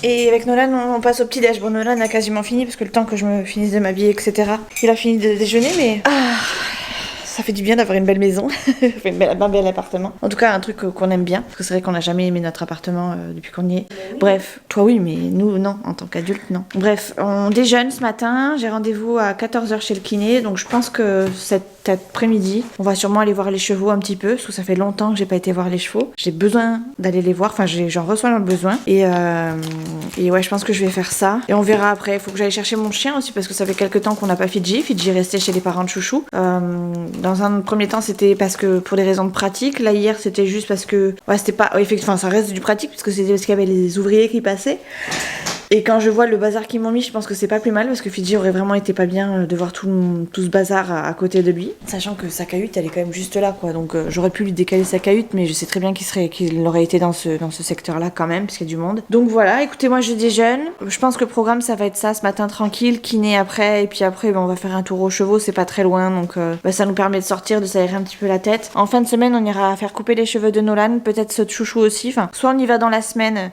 Et avec Nolan, on passe au petit-déj. Bon, Nolan a quasiment fini parce que le temps que je me finisse de m'habiller, etc. Il a fini de déjeuner, mais... Ah, ça fait du bien d'avoir une belle maison. Un bel appartement. En tout cas, un truc qu'on aime bien. Parce que c'est vrai qu'on n'a jamais aimé notre appartement depuis qu'on y est. Bref, toi oui, mais nous, non. En tant qu'adulte, non. Bref, on déjeune ce matin. J'ai rendez-vous à 14h chez le kiné. Donc je pense que cet après-midi, on va sûrement aller voir les chevaux un petit peu. Parce que ça fait longtemps que j'ai pas été voir les chevaux. J'ai besoin d'aller les voir. Enfin, j'en reçois le besoin. Et ouais, je pense que je vais faire ça. Et on verra après. Il faut que j'aille chercher mon chien aussi. Parce que ça fait quelques temps qu'on n'a pas Fidji. Fidji est resté chez les parents de Chouchou. Dans un premier temps, c'était parce que pour des raisons de pratique. Là, hier, c'était juste parce que... Ouais, c'était pas... Effectivement, ça reste du pratique, puisque c'était parce qu'il y avait les ouvriers qui passaient. Et quand je vois le bazar qu'ils m'ont mis, je pense que c'est pas plus mal parce que Fidji aurait vraiment été pas bien de voir tout ce bazar à côté de lui. Sachant que sa cahute, elle est quand même juste là, quoi. Donc j'aurais pu lui décaler sa cahute, mais je sais très bien qu'il aurait été dans ce secteur-là quand même, parce qu'il y a du monde. Donc voilà, écoutez, moi je déjeune. Je pense que le programme, ça va être ça ce matin tranquille, kiné après, et puis après, on va faire un tour aux chevaux, c'est pas très loin, donc ça nous permet de sortir, de s'aérer un petit peu la tête. En fin de semaine, on ira faire couper les cheveux de Nolan, peut-être ceux de Chouchou aussi. Enfin, soit on y va dans la semaine,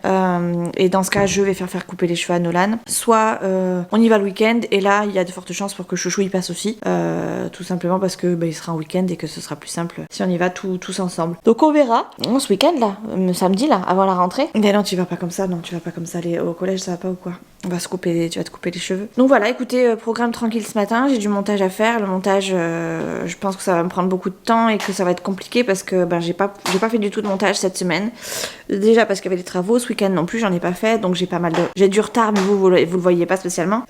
et dans ce cas, je vais faire couper les cheveux à Nolan, soit on y va le week-end, et là, il y a de fortes chances pour que Chouchou y passe aussi, tout simplement parce que il sera en week-end et que ce sera plus simple si on y va tous ensemble. Donc on verra. Ce week-end là, samedi là, avant la rentrée. Mais non, tu vas pas comme ça, non, tu vas pas comme ça. Au collège, ça va pas ou quoi? Tu vas te couper les cheveux. Donc voilà, écoutez, programme tranquille ce matin. J'ai du montage à faire. Le montage, je pense que ça va me prendre beaucoup de temps et que ça va être compliqué parce que j'ai pas fait du tout de montage cette semaine. Déjà parce qu'il y avait des travaux. Ce week-end non plus, j'en ai pas fait. Donc j'ai du retard, mais vous le voyez pas spécialement.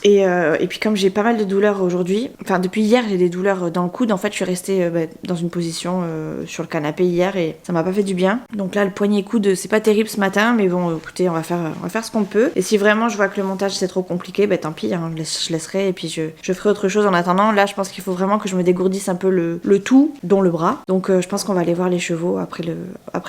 Et puis comme j'ai pas mal de douleurs aujourd'hui, enfin depuis hier j'ai des douleurs dans le coude. En fait, je suis restée dans une position sur le canapé hier et ça m'a pas fait du bien. Donc là, le poignet coude, c'est pas terrible ce matin, mais bon, écoutez, on va faire ce qu'on peut. Et si vraiment je vois que le montage c'est trop compliqué, tant pis, hein, je laisserai et puis je ferai autre chose en attendant. Là, je pense qu'il faut vraiment que je me dégourdisse un peu le tout, dont le bras. Donc je pense qu'on va aller voir les chevaux après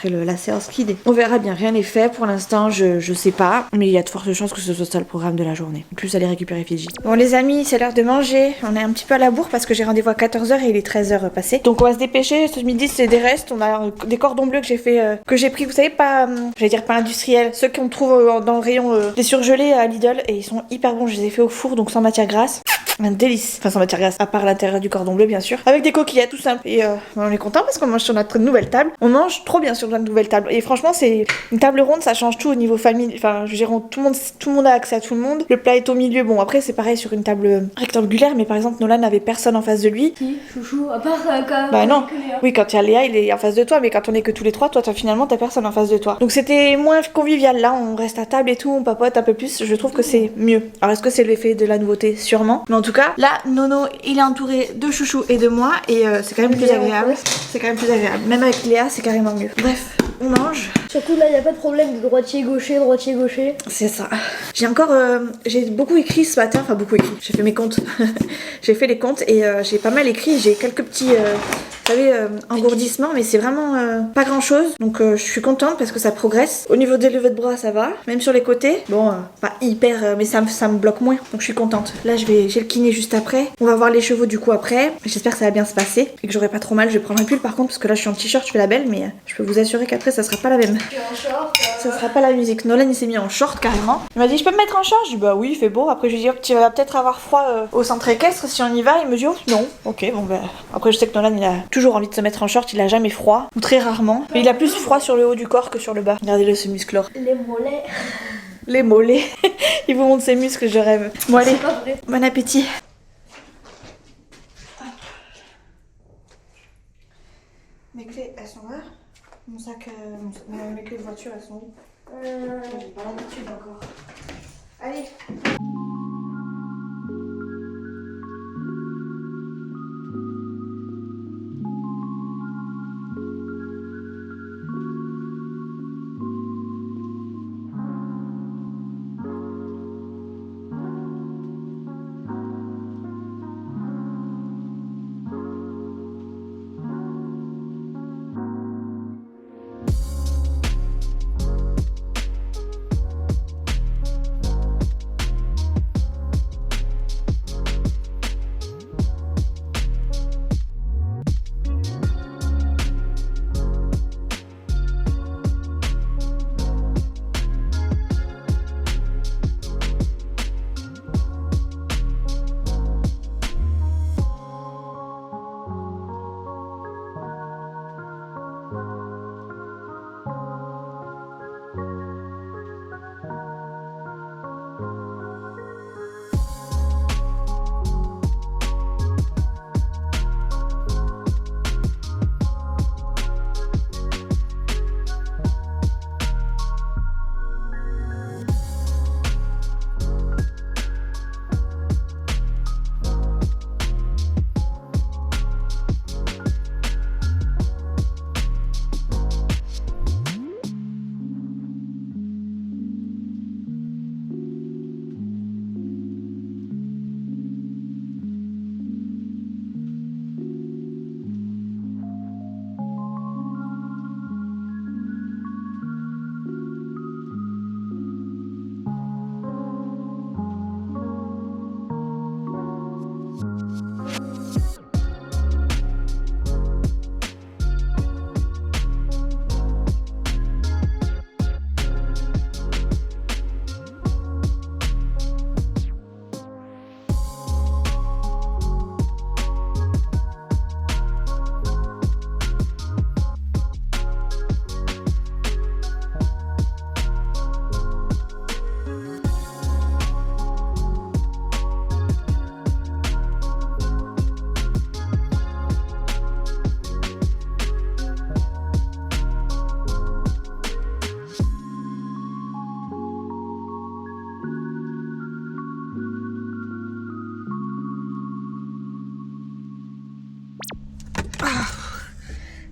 la séance kiné. On verra bien, rien n'est fait pour l'instant, je sais pas, mais il y a de fortes chances que ce soit ça le programme de la journée. Plus aller récupérer Fidji. Bon les amis, c'est l'heure de manger. On est un petit peu à la bourre parce que j'ai rendez-vous à 14h et il est 13h passé. Donc on va se dépêcher. Ce midi c'est des restes. On a des cordons bleus que j'ai fait, que j'ai pris, vous savez, pas, j'allais dire pas industriels, ceux qu'on trouve dans le rayon des surgelés à Lidl et ils sont hyper bons. Je les ai fait au four donc sans matière grasse. Un délice. Enfin sans matière grasse, à part l'intérieur du cordon bleu bien sûr. Avec des coquillettes tout simple. Et on est content parce qu'on mange sur notre nouvelle table. On mange trop bien sur notre nouvelle table. Et franchement c'est une table ronde, ça change tout au niveau famille. Enfin je veux dire, tout le monde a accès à tout le monde. Le plat est au milieu. Bon après c'est pareil sur une table rectangulaire, mais par exemple Nolan n'avait personne en face de lui. Qui, Chouchou, à part quand Bah non. que Léa. Oui, quand il y a Léa, il est en face de toi, mais quand on est que tous les trois, toi finalement t'as personne en face de toi. Donc c'était moins convivial. Là, on reste à table et tout, on papote un peu plus. Je trouve que c'est mieux. Alors est-ce que c'est l'effet de la nouveauté? Sûrement. Mais en tout cas, là, Nono, il est entouré de Chouchou et de moi, et c'est quand même plus agréable. C'est quand même plus agréable. Même avec Léa, c'est carrément mieux. Bref, on mange. Surtout là, il n'y a pas de problème de droitier-gaucher, droitier-gaucher. C'est ça. J'ai beaucoup écrit ce matin, enfin beaucoup écrit. J'ai fait mes comptes. J'ai fait les comptes et j'ai pas mal écrit. J'ai quelques petits, vous savez, engourdissements, mais c'est vraiment pas grand chose. Donc je suis contente parce que ça progresse. Au niveau des levées de bras, ça va. Même sur les côtés, bon, pas hyper, mais ça me bloque moins. Donc je suis contente. Là, j'ai le kiné juste après. On va voir les chevaux du coup après. J'espère que ça va bien se passer et que j'aurai pas trop mal. Je vais prendre un pull par contre parce que là je suis en t-shirt, je fais la belle, mais je peux vous assurer qu'après ça sera pas la même. Tu es en short. Ça sera pas la musique. Nolan il s'est mis en short carrément. Il m'a dit je peux me mettre en short. Je dis bah oui il fait beau. Après je lui dis tu vas peut-être avoir froid au centre équestre si on y va. Il me dit oh non. Ok bon bah après je sais que Nolan il a toujours envie de se mettre en short. Il a jamais froid ou très rarement. Mais il a plus froid sur le haut du corps que sur le bas. Regardez-le ce muscle. Les mollets. Les mollets. Il vous montre ses muscles, je rêve. Bon allez, C'est pas vrai. bon appétit. Mes clés elles sont là. Mon sac, mes clés de voiture elles sont où? J'ai pas l'habitude encore. Allez.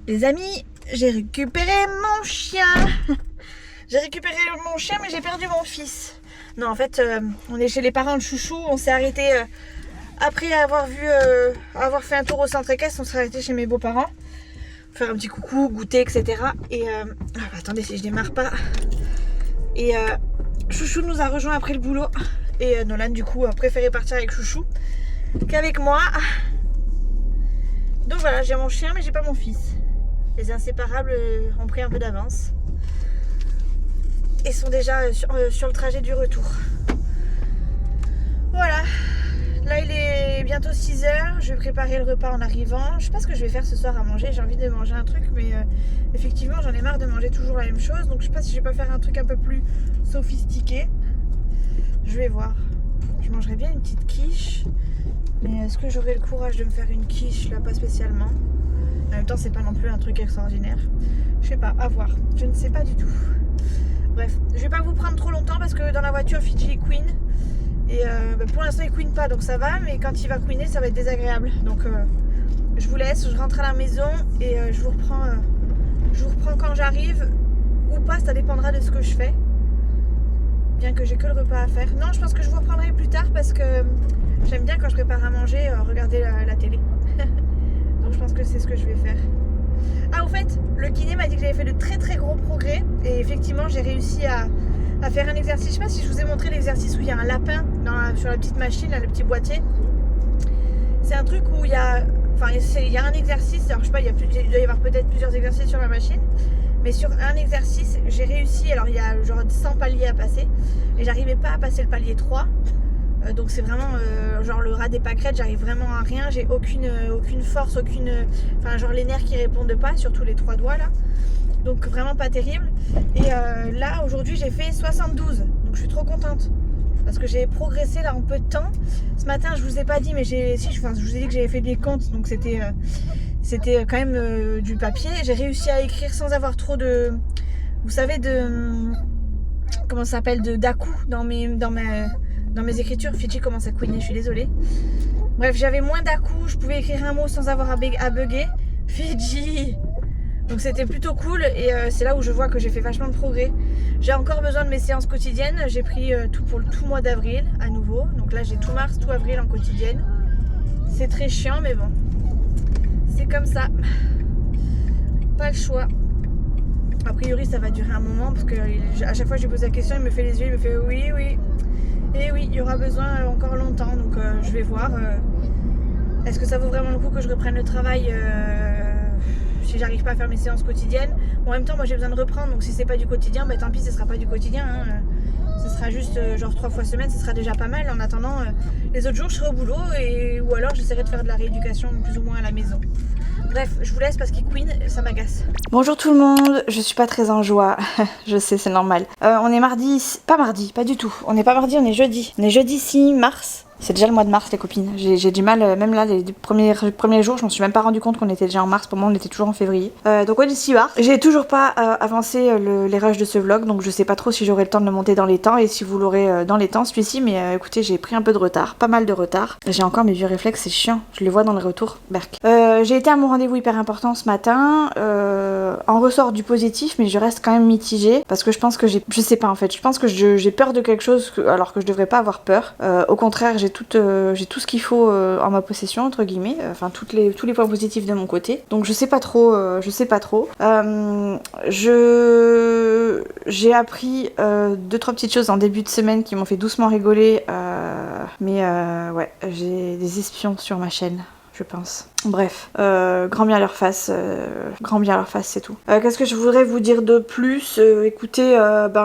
Les amis, j'ai récupéré mon chien. J'ai récupéré mon chien mais j'ai perdu mon fils. Non en fait on est chez les parents de Chouchou. On s'est arrêté après avoir fait un tour au centre équestre. On s'est arrêté chez mes beaux-parents. Faire un petit coucou, goûter etc. Et attendez si je démarre pas. Et Chouchou nous a rejoint après le boulot. Et Nolan du coup a préféré partir avec Chouchou qu'avec moi. Donc voilà, j'ai mon chien mais j'ai pas mon fils. Les inséparables ont pris un peu d'avance et sont déjà sur le trajet du retour. Voilà, là il est bientôt 6h, je vais préparer le repas en arrivant. Je sais pas ce que je vais faire ce soir à manger, j'ai envie de manger un truc mais effectivement j'en ai marre de manger toujours la même chose. Donc je sais pas si je vais pas faire un truc un peu plus sophistiqué. Je vais voir. Je mangerais bien une petite quiche. Mais est-ce que j'aurai le courage de me faire une quiche là? Pas spécialement. En même temps c'est pas non plus un truc extraordinaire. Je sais pas, à voir. Je ne sais pas du tout. Bref, je vais pas vous prendre trop longtemps parce que dans la voiture Fidji queen. Et pour l'instant il queen pas donc ça va. Mais quand il va queener ça va être désagréable. Donc je vous laisse, je rentre à la maison. Et je vous reprends quand j'arrive. Ou pas, ça dépendra de ce que je fais. Bien que j'ai que le repas à faire. Non, je pense que je vous reprendrai plus tard parce que j'aime bien quand je prépare à manger regarder la télé. Donc je pense que c'est ce que je vais faire. Ah au fait, le kiné m'a dit que j'avais fait de très très gros progrès. Et effectivement j'ai réussi à faire un exercice. Je sais pas si je vous ai montré l'exercice où il y a un lapin sur la petite machine, là, le petit boîtier. C'est un truc où il y a un exercice. Alors je sais pas, il doit y avoir peut-être plusieurs exercices sur la machine. Mais sur un exercice j'ai réussi. Alors il y a genre 100 paliers à passer. Et j'arrivais pas à passer le palier 3. Donc c'est vraiment genre le rat des pâquerettes, j'arrive vraiment à rien, j'ai aucune force, enfin genre les nerfs qui répondent pas, surtout les 3 doigts là. Donc vraiment pas terrible. Et là aujourd'hui j'ai fait 72, donc je suis trop contente. Parce que j'ai progressé là en peu de temps. Ce matin je vous ai pas dit mais je vous ai dit que j'avais fait des comptes, donc c'était quand même du papier. J'ai réussi à écrire sans avoir trop de... Vous savez comment ça s'appelle, d'à-coups dans mes écritures. Fidji commence à couiner, je suis désolée. Bref, j'avais moins d'à-coups, je pouvais écrire un mot sans avoir à bugger. Fidji. Donc c'était plutôt cool et c'est là où je vois que j'ai fait vachement de progrès. J'ai encore besoin de mes séances quotidiennes. J'ai pris tout pour le tout mois d'avril à nouveau. Donc là j'ai tout mars, tout avril en quotidienne. C'est très chiant mais bon. C'est comme ça. Pas le choix. A priori ça va durer un moment parce que à chaque fois que je lui pose la question, il me fait les yeux, il me fait oui. Et oui, il y aura besoin encore longtemps, donc je vais voir. Est-ce que ça vaut vraiment le coup que je reprenne le travail si j'arrive pas à faire mes séances quotidiennes? Bon, en même temps, moi j'ai besoin de reprendre, donc si c'est pas du quotidien, bah tant pis, ce sera pas du quotidien. Ce sera juste genre 3 fois semaine, ce sera déjà pas mal. En attendant, les autres jours, je serai au boulot ou alors j'essaierai de faire de la rééducation plus ou moins à la maison. Bref, je vous laisse parce qu'il queen, ça m'agace. Bonjour tout le monde, je suis pas très en joie, je sais, c'est normal. On est mardi, pas du tout. On n'est pas mardi, on est jeudi. On est jeudi 6 mars. C'est déjà le mois de mars les copines. J'ai du mal, même là les premiers jours, je m'en suis même pas rendu compte qu'on était déjà en mars. Pour moi on était toujours en février. Donc on est 6 mars. J'ai toujours pas avancé les rushs de ce vlog, donc je sais pas trop si j'aurai le temps de le monter dans les temps et si vous l'aurez dans les temps celui-ci. Mais écoutez, j'ai pris un peu de retard, pas mal de retard. J'ai encore mes vieux réflexes, c'est chiant. Je les vois dans le retour. Berk. J'ai été à mon rendez-vous hyper important ce matin. En ressort du positif, mais je reste quand même mitigée parce que je pense que je sais pas en fait. Je pense que j'ai peur de quelque chose alors que je devrais pas avoir peur. Au contraire, j'ai tout ce qu'il faut en ma possession entre guillemets, enfin tous les points positifs de mon côté. Donc je sais pas trop. J'ai appris 2-3 petites choses en début de semaine qui m'ont fait doucement rigoler, mais ouais, j'ai des espions sur ma chaîne, je pense. Bref, grand bien leur face, c'est tout. Qu'est-ce que je voudrais vous dire de plus? Écoutez,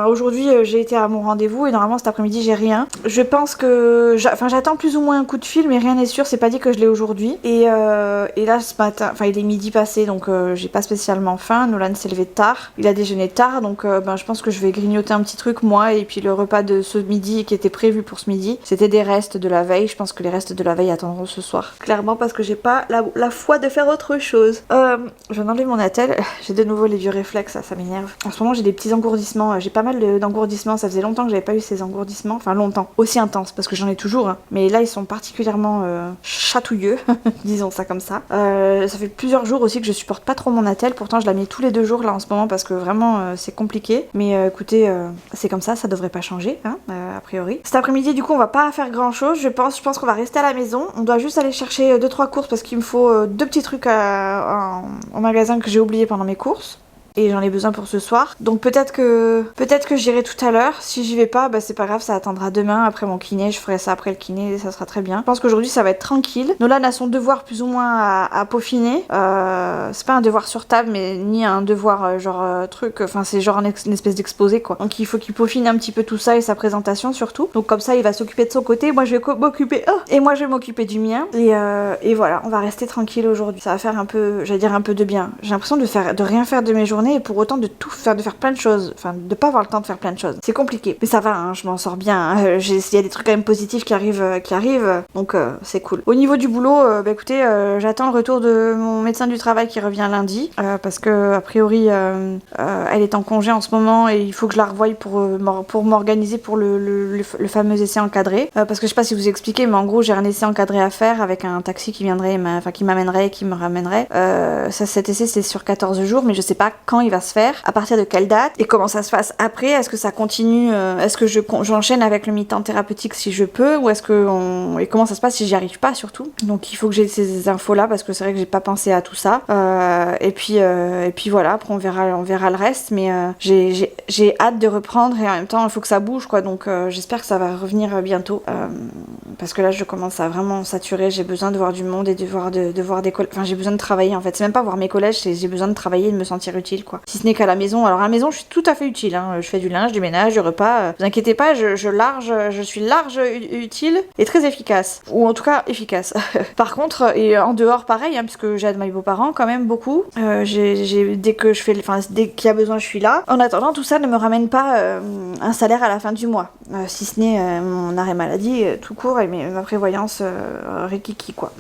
aujourd'hui j'ai été à mon rendez-vous et normalement cet après-midi j'ai rien. Je pense que, j'attends plus ou moins un coup de fil, mais rien n'est sûr, c'est pas dit que je l'ai aujourd'hui. Et là ce matin, il est midi passé, donc j'ai pas spécialement faim. Nolan s'est levé tard, il a déjeuné tard, donc je pense que je vais grignoter un petit truc moi, et puis le repas de ce midi qui était prévu pour ce midi, c'était des restes de la veille. Je pense que les restes de la veille attendront ce soir. Clairement parce que j'ai pas la la foi de faire autre chose. Je viens d'enlever mon attelle. J'ai de nouveau les vieux réflexes, ça m'énerve. En ce moment j'ai des petits engourdissements. J'ai pas mal d'engourdissements. Ça faisait longtemps que j'avais pas eu ces engourdissements. Enfin longtemps. Aussi intenses parce que j'en ai toujours. Hein. Mais là ils sont particulièrement chatouilleux. Disons ça comme ça. Ça fait plusieurs jours aussi que je supporte pas trop mon attelle. Pourtant je la mets tous les 2 jours là en ce moment parce que vraiment c'est compliqué. Mais écoutez, c'est comme ça devrait pas changer, hein, a priori. Cet après-midi du coup on va pas faire grand chose. Je pense qu'on va rester à la maison. On doit juste aller chercher 2-3 courses parce qu'il me faut 2 petits trucs au magasin que j'ai oublié pendant mes courses. Et j'en ai besoin pour ce soir. Donc peut-être que j'irai tout à l'heure. Si j'y vais pas, bah c'est pas grave, ça attendra demain. Après mon kiné, je ferai ça après le kiné et ça sera très bien. Je pense qu'aujourd'hui ça va être tranquille. Nolan a son devoir plus ou moins à peaufiner. C'est pas un devoir sur table, mais ni un devoir truc. Enfin c'est genre une espèce d'exposé quoi. Donc il faut qu'il peaufine un petit peu tout ça et sa présentation surtout. Donc comme ça il va s'occuper de son côté. Moi je vais m'occuper. Et moi je vais m'occuper du mien. Et voilà, on va rester tranquille aujourd'hui. Ça va faire un peu, j'allais dire un peu de bien. J'ai l'impression de rien faire de mes journées. Et pour autant de faire plein de choses, enfin de pas avoir le temps de faire plein de choses. C'est compliqué, mais ça va, hein, je m'en sors bien. Hein. Il y a des trucs quand même positifs qui arrivent, donc c'est cool. Au niveau du boulot, bah écoutez, j'attends le retour de mon médecin du travail qui revient lundi, parce que a priori elle est en congé en ce moment et il faut que je la revoie pour m'organiser pour le fameux essai encadré. Parce que je sais pas si vous expliquez, mais en gros j'ai un essai encadré à faire avec un taxi qui viendrait, qui m'amènerait et qui me ramènerait. Cet essai c'est sur 14 jours, mais je sais pas quand il va se faire, à partir de quelle date et comment ça se passe après. Est-ce que ça continue, est-ce que j'enchaîne avec le mi-temps thérapeutique si je peux, ou est-ce que et comment ça se passe si j'y arrive pas surtout. Donc il faut que j'ai ces infos là parce que c'est vrai que j'ai pas pensé à tout ça. Et puis voilà, après on verra le reste, mais j'ai hâte de reprendre et en même temps il faut que ça bouge quoi, donc j'espère que ça va revenir bientôt parce que là je commence à vraiment saturer. J'ai besoin de voir du monde et de voir des collèges. Enfin j'ai besoin de travailler en fait, c'est même pas voir mes collèges, j'ai besoin de travailler et de me sentir utile quoi. Si ce n'est qu'à la maison. Alors à la maison je suis tout à fait utile, hein. Je fais du linge, du ménage, du repas, vous inquiétez pas, je suis large, utile et très efficace, ou en tout cas efficace. Par contre, et en dehors pareil, hein, puisque j'aide mes beaux-parents quand même beaucoup, dès qu'il y a besoin je suis là. En attendant, tout ça ne me ramène pas un salaire à la fin du mois, si ce n'est mon arrêt maladie tout court et ma prévoyance rikiki quoi.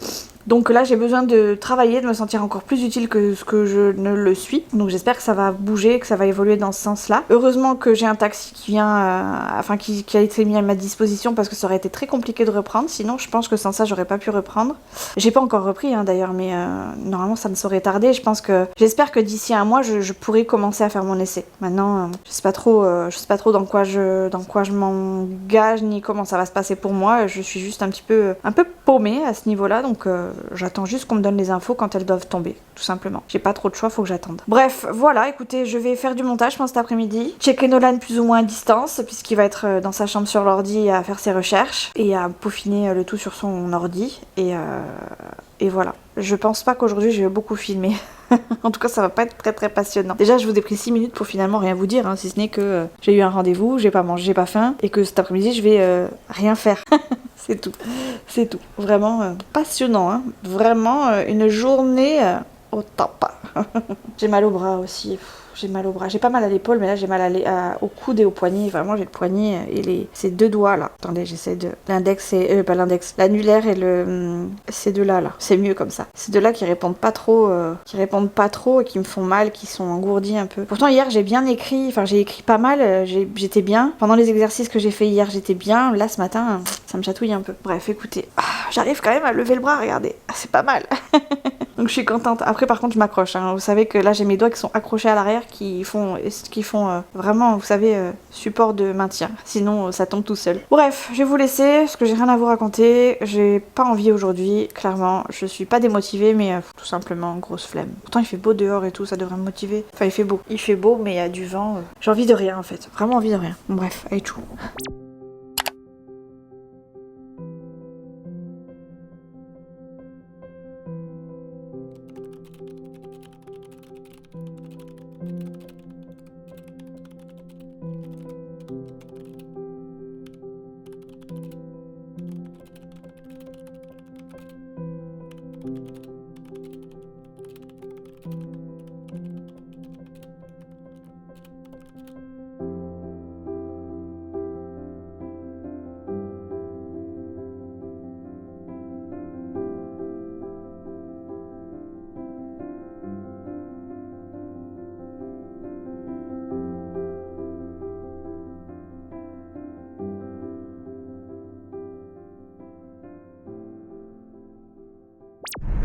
Donc là j'ai besoin de travailler, de me sentir encore plus utile que ce que je ne le suis. Donc j'espère que ça va bouger, que ça va évoluer dans ce sens-là. Heureusement que j'ai un taxi qui vient, qui a été mis à ma disposition parce que ça aurait été très compliqué de reprendre. Sinon je pense que sans ça j'aurais pas pu reprendre. J'ai pas encore repris hein, d'ailleurs, mais normalement ça ne saurait tarder. J'espère que d'ici un mois je pourrai commencer à faire mon essai. Maintenant je sais pas trop dans quoi je m'engage ni comment ça va se passer pour moi. Je suis juste un peu paumée à ce niveau-là, donc j'attends juste qu'on me donne les infos quand elles doivent tomber, tout simplement. J'ai pas trop de choix, faut que j'attende. Bref, voilà, écoutez, je vais faire du montage, je pense, cet après-midi. Checker Nolan plus ou moins à distance, puisqu'il va être dans sa chambre sur l'ordi à faire ses recherches et à peaufiner le tout sur son ordi. Et voilà. Je pense pas qu'aujourd'hui je vais beaucoup filmer. En tout cas, ça va pas être très très passionnant. Déjà, je vous ai pris 6 minutes pour finalement rien vous dire, hein, si ce n'est que j'ai eu un rendez-vous, j'ai pas mangé, j'ai pas faim, et que cet après-midi je vais rien faire. C'est tout. C'est tout. Vraiment passionnant, hein. Vraiment une journée au top. J'ai mal au bras aussi. J'ai mal au bras. J'ai pas mal à l'épaule, mais là j'ai mal au coude et au poignet. Vraiment, j'ai le poignet et ces 2 doigts là. Attendez, j'essaie de. L'index et. Pas l'index. L'annulaire et ces 2 là. C'est mieux comme ça. Ces 2 là qui répondent pas trop. Et qui me font mal, qui sont engourdis un peu. Pourtant, hier j'ai bien écrit. Enfin, j'ai écrit pas mal. J'étais bien. Pendant les exercices que j'ai fait hier, j'étais bien. Là, ce matin, ça me chatouille un peu. Bref, écoutez. J'arrive quand même à lever le bras, regardez. C'est pas mal. Donc je suis contente. Après par contre je m'accroche, hein. Vous savez que là j'ai mes doigts qui sont accrochés à l'arrière qui font vraiment, vous savez, support de maintien. Sinon ça tombe tout seul. Bref, je vais vous laisser parce que j'ai rien à vous raconter. J'ai pas envie aujourd'hui, clairement. Je suis pas démotivée, mais tout simplement grosse flemme. Pourtant il fait beau dehors et tout, ça devrait me motiver. Enfin il fait beau. Il fait beau mais il y a du vent. J'ai envie de rien en fait. Vraiment envie de rien. Bon, bref, allez tout.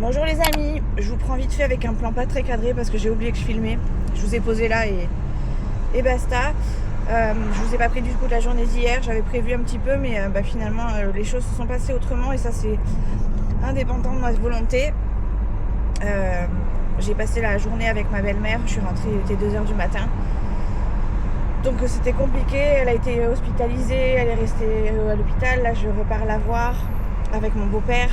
Bonjour les amis, je vous prends vite fait avec un plan pas très cadré parce que j'ai oublié que je filmais. Je vous ai posé là et basta. Je vous ai pas pris du coup de la journée d'hier, j'avais prévu un petit peu mais finalement les choses se sont passées autrement et ça c'est indépendant de ma volonté. J'ai passé la journée avec ma belle-mère, je suis rentrée, il était 2h du matin. Donc c'était compliqué, elle a été hospitalisée, elle est restée à l'hôpital, là je repars la voir avec mon beau-père.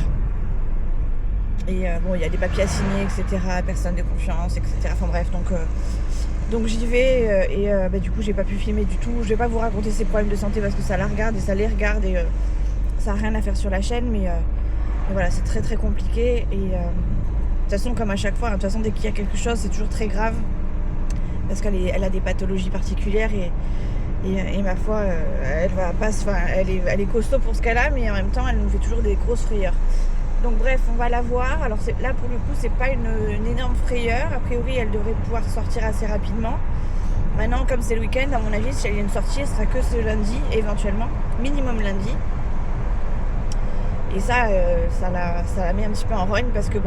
Et il y a des papiers à signer, etc., personne de confiance, etc. Enfin bref, donc j'y vais du coup j'ai pas pu filmer du tout. Je vais pas vous raconter ses problèmes de santé parce que ça la regarde et ça les regarde et ça a rien à faire sur la chaîne, mais voilà, c'est très très compliqué et de toute façon comme à chaque fois, de toute façon dès qu'il y a quelque chose c'est toujours très grave parce qu'elle a des pathologies particulières et ma foi elle est costaud pour ce qu'elle a, mais en même temps elle nous fait toujours des grosses frayeurs. Donc bref, on va la voir. Alors là pour le coup c'est pas une énorme frayeur. A priori elle devrait pouvoir sortir assez rapidement. Maintenant comme c'est le week-end, à mon avis si elle y a une sortie, ce sera que ce lundi éventuellement, minimum lundi. Et ça la met un petit peu en rogne parce que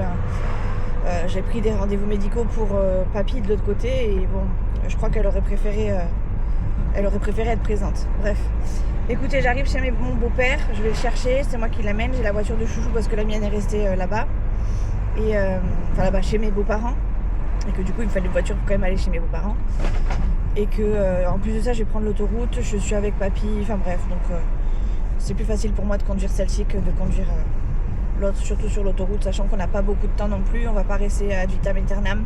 j'ai pris des rendez-vous médicaux pour papy de l'autre côté et bon, je crois qu'elle aurait préféré être présente. Bref. Écoutez, j'arrive chez mon beau-père, je vais le chercher, c'est moi qui l'amène, j'ai la voiture de chouchou parce que la mienne est restée là-bas. Et là-bas chez mes beaux-parents. Et que du coup il me fallait une voiture pour quand même aller chez mes beaux-parents. Et que en plus de ça je vais prendre l'autoroute, je suis avec papy, enfin bref, donc c'est plus facile pour moi de conduire celle-ci que de conduire l'autre, surtout sur l'autoroute, sachant qu'on n'a pas beaucoup de temps non plus, on va pas rester ad vitam aeternam.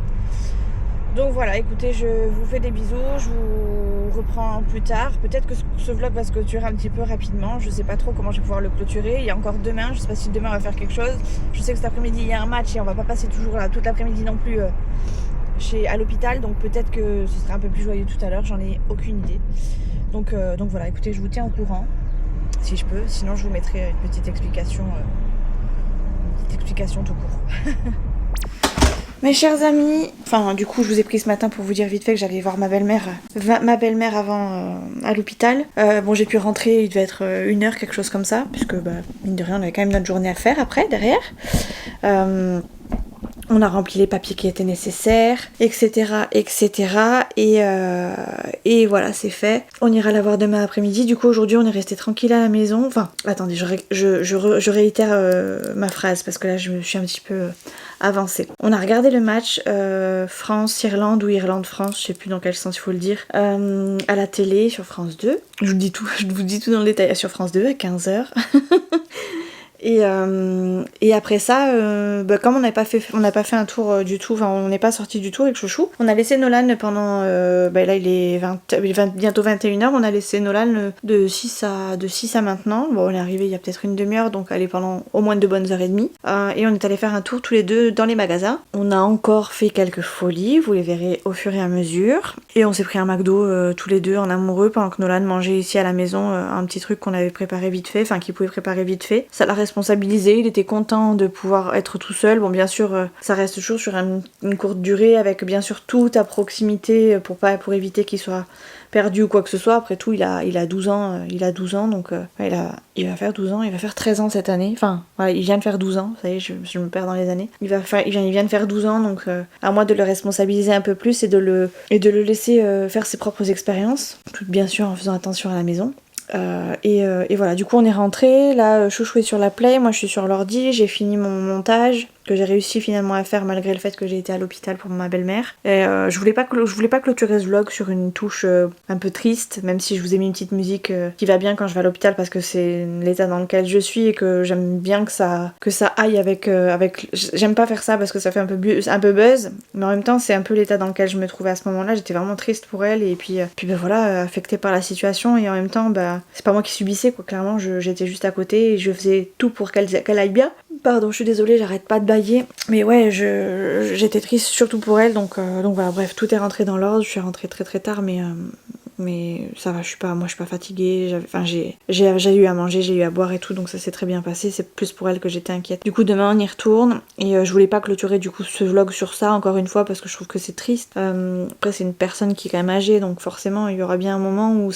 Donc voilà, écoutez, je vous fais des bisous, je vous reprends plus tard. Peut-être que ce vlog va se clôturer un petit peu rapidement, je sais pas trop comment je vais pouvoir le clôturer. Il y a encore demain, je sais pas si demain on va faire quelque chose. Je sais que cet après-midi il y a un match et on va pas passer toujours là toute l'après-midi non plus à l'hôpital, donc peut-être que ce sera un peu plus joyeux tout à l'heure, j'en ai aucune idée. Donc voilà, écoutez, je vous tiens au courant si je peux, sinon je vous mettrai une petite explication tout court. Mes chers amis, du coup je vous ai pris ce matin pour vous dire vite fait que j'allais voir ma belle-mère avant à l'hôpital. J'ai pu rentrer, il devait être 1h, quelque chose comme ça, puisque mine de rien on avait quand même notre journée à faire après, derrière. On a rempli les papiers qui étaient nécessaires, etc. Et voilà, c'est fait. On ira la voir demain après-midi. Du coup, aujourd'hui, on est resté tranquille à la maison. Enfin, attendez, je réitère ma phrase parce que là, je me suis un petit peu avancée. On a regardé le match France-Irlande ou Irlande-France, je sais plus dans quel sens il faut le dire, à la télé sur France 2. Je vous dis tout dans le détail sur France 2 à 15h. Et après ça, comme on n'a pas fait un tour du tout, on n'est pas sorti du tout avec Chouchou, on a laissé Nolan pendant, là il est bientôt 21h, on a laissé Nolan de 6 à maintenant. Bon, on est arrivé il y a peut-être une demi-heure, donc allez pendant au moins 2 bonnes heures et demie. Et on est allé faire un tour tous les deux dans les magasins. On a encore fait quelques folies, vous les verrez au fur et à mesure. Et on s'est pris un McDo tous les deux en amoureux pendant que Nolan mangeait ici à la maison un petit truc qu'on avait préparé vite fait, qu'il pouvait préparer vite fait. Ça l'a responsabilisé, il était content de pouvoir être tout seul. Bon, bien sûr, ça reste toujours sur une courte durée avec bien sûr tout à proximité pour éviter qu'il soit perdu ou quoi que ce soit. Après tout, il a 12 ans, donc il va faire 12 ans, il va faire 13 ans cette année. Enfin, voilà, il vient de faire 12 ans, ça y est, je me perds dans les années. Il vient de faire 12 ans, donc à moi de le responsabiliser un peu plus et de le laisser faire ses propres expériences, tout bien sûr en faisant attention à la maison. Et voilà, du coup on est rentré, là Chouchou est sur la play, moi je suis sur l'ordi, j'ai fini mon montage que j'ai réussi finalement à faire malgré le fait que j'ai été à l'hôpital pour ma belle-mère. Et je voulais pas clôturer ce vlog sur une touche un peu triste, même si je vous ai mis une petite musique qui va bien quand je vais à l'hôpital parce que c'est l'état dans lequel je suis et que j'aime bien que ça aille avec j'aime pas faire ça parce que ça fait un peu buzz, mais en même temps c'est un peu l'état dans lequel je me trouvais à ce moment-là. J'étais vraiment triste pour elle et puis voilà, affectée par la situation, et en même temps c'est pas moi qui subissais quoi, clairement j'étais juste à côté et je faisais tout pour qu'elle aille bien. Pardon, je suis désolée, j'arrête pas de bailler. Mais ouais, j'étais triste surtout pour elle, donc voilà, bref, tout est rentré dans l'ordre. Je suis rentrée très très tard, mais mais ça va, moi je suis pas fatiguée, j'ai eu à manger, j'ai eu à boire et tout, donc ça s'est très bien passé, c'est plus pour elle que j'étais inquiète. Du coup demain on y retourne, et je voulais pas clôturer du coup ce vlog sur ça encore une fois parce que je trouve que c'est triste. Après c'est une personne qui est quand même âgée, donc forcément il y aura bien un moment où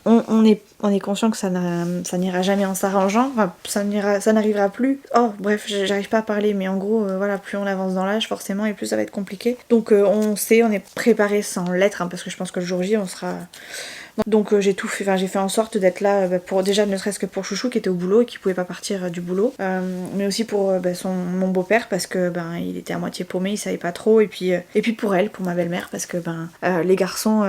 on est conscient que ça n'ira jamais en s'arrangeant, enfin ça n'arrivera plus. Oh bref, j'arrive pas à parler, mais en gros voilà, plus on avance dans l'âge forcément et plus ça va être compliqué. Donc on est préparé sans l'être, hein, parce que je pense que le jour J on sera... Donc j'ai tout fait, j'ai fait en sorte d'être là pour déjà ne serait-ce que pour Chouchou qui était au boulot et qui pouvait pas partir du boulot, mais aussi pour mon beau-père parce que il était à moitié paumé, il savait pas trop, et puis pour elle, pour ma belle-mère, parce que les garçons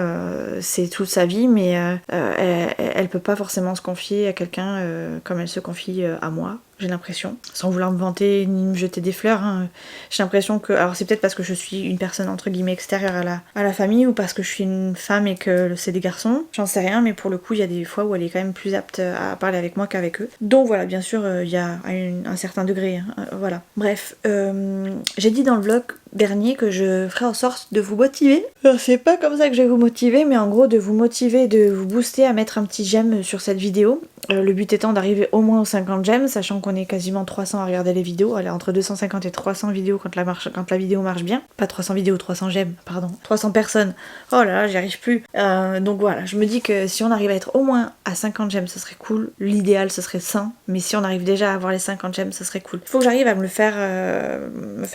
c'est toute sa vie, mais elle peut pas forcément se confier à quelqu'un comme elle se confie à moi. J'ai l'impression, sans vouloir me vanter ni me jeter des fleurs, hein, j'ai l'impression que... Alors c'est peut-être parce que je suis une personne entre guillemets extérieure à la famille, ou parce que je suis une femme et que c'est des garçons, j'en sais rien, mais pour le coup il y a des fois où elle est quand même plus apte à parler avec moi qu'avec eux. Donc voilà, bien sûr il y a un certain degré, hein, voilà. Bref, j'ai dit dans le vlog dernier que je ferai en sorte de vous motiver. Alors, c'est pas comme ça que je vais vous motiver, mais en gros de vous motiver, de vous booster à mettre un petit j'aime sur cette vidéo. Le but étant d'arriver au moins aux 50 j'aime, sachant qu'on est quasiment 300 à regarder les vidéos. Elle est entre 250 et 300 vidéos quand la vidéo marche bien. Pas 300 vidéos, 300 j'aime, pardon. 300 personnes. Oh là là, j'y arrive plus. Donc voilà, je me dis que si on arrive à être au moins à 50 j'aime, ce serait cool. L'idéal, ce serait 100. Mais si on arrive déjà à avoir les 50 j'aime, ce serait cool. Il faut que j'arrive à me faire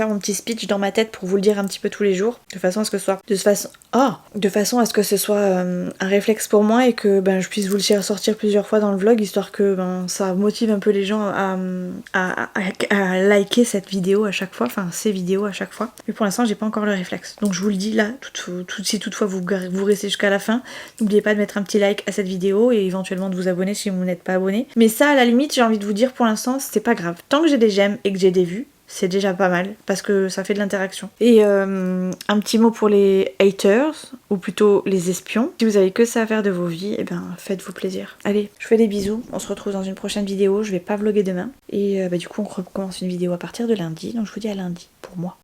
mon petit speech dans ma tête pour vous le dire un petit peu tous les jours, de façon à ce que ce soit un réflexe pour moi, et que je puisse vous le sortir plusieurs fois dans le vlog, histoire que ça motive un peu les gens à liker cette vidéo à chaque fois, enfin ces vidéos à chaque fois. Mais pour l'instant j'ai pas encore le réflexe, donc je vous le dis là, si toutefois vous restez jusqu'à la fin, n'oubliez pas de mettre un petit like à cette vidéo et éventuellement de vous abonner si vous n'êtes pas abonné. Mais ça, à la limite, j'ai envie de vous dire, pour l'instant c'est pas grave, tant que j'ai des j'aime et que j'ai des vues, c'est déjà pas mal, parce que ça fait de l'interaction. Et un petit mot pour les haters, ou plutôt les espions. Si vous avez que ça à faire de vos vies, faites-vous plaisir. Allez, je vous fais des bisous, on se retrouve dans une prochaine vidéo, je vais pas vlogger demain. Et du coup on recommence une vidéo à partir de lundi, donc je vous dis à lundi, pour moi.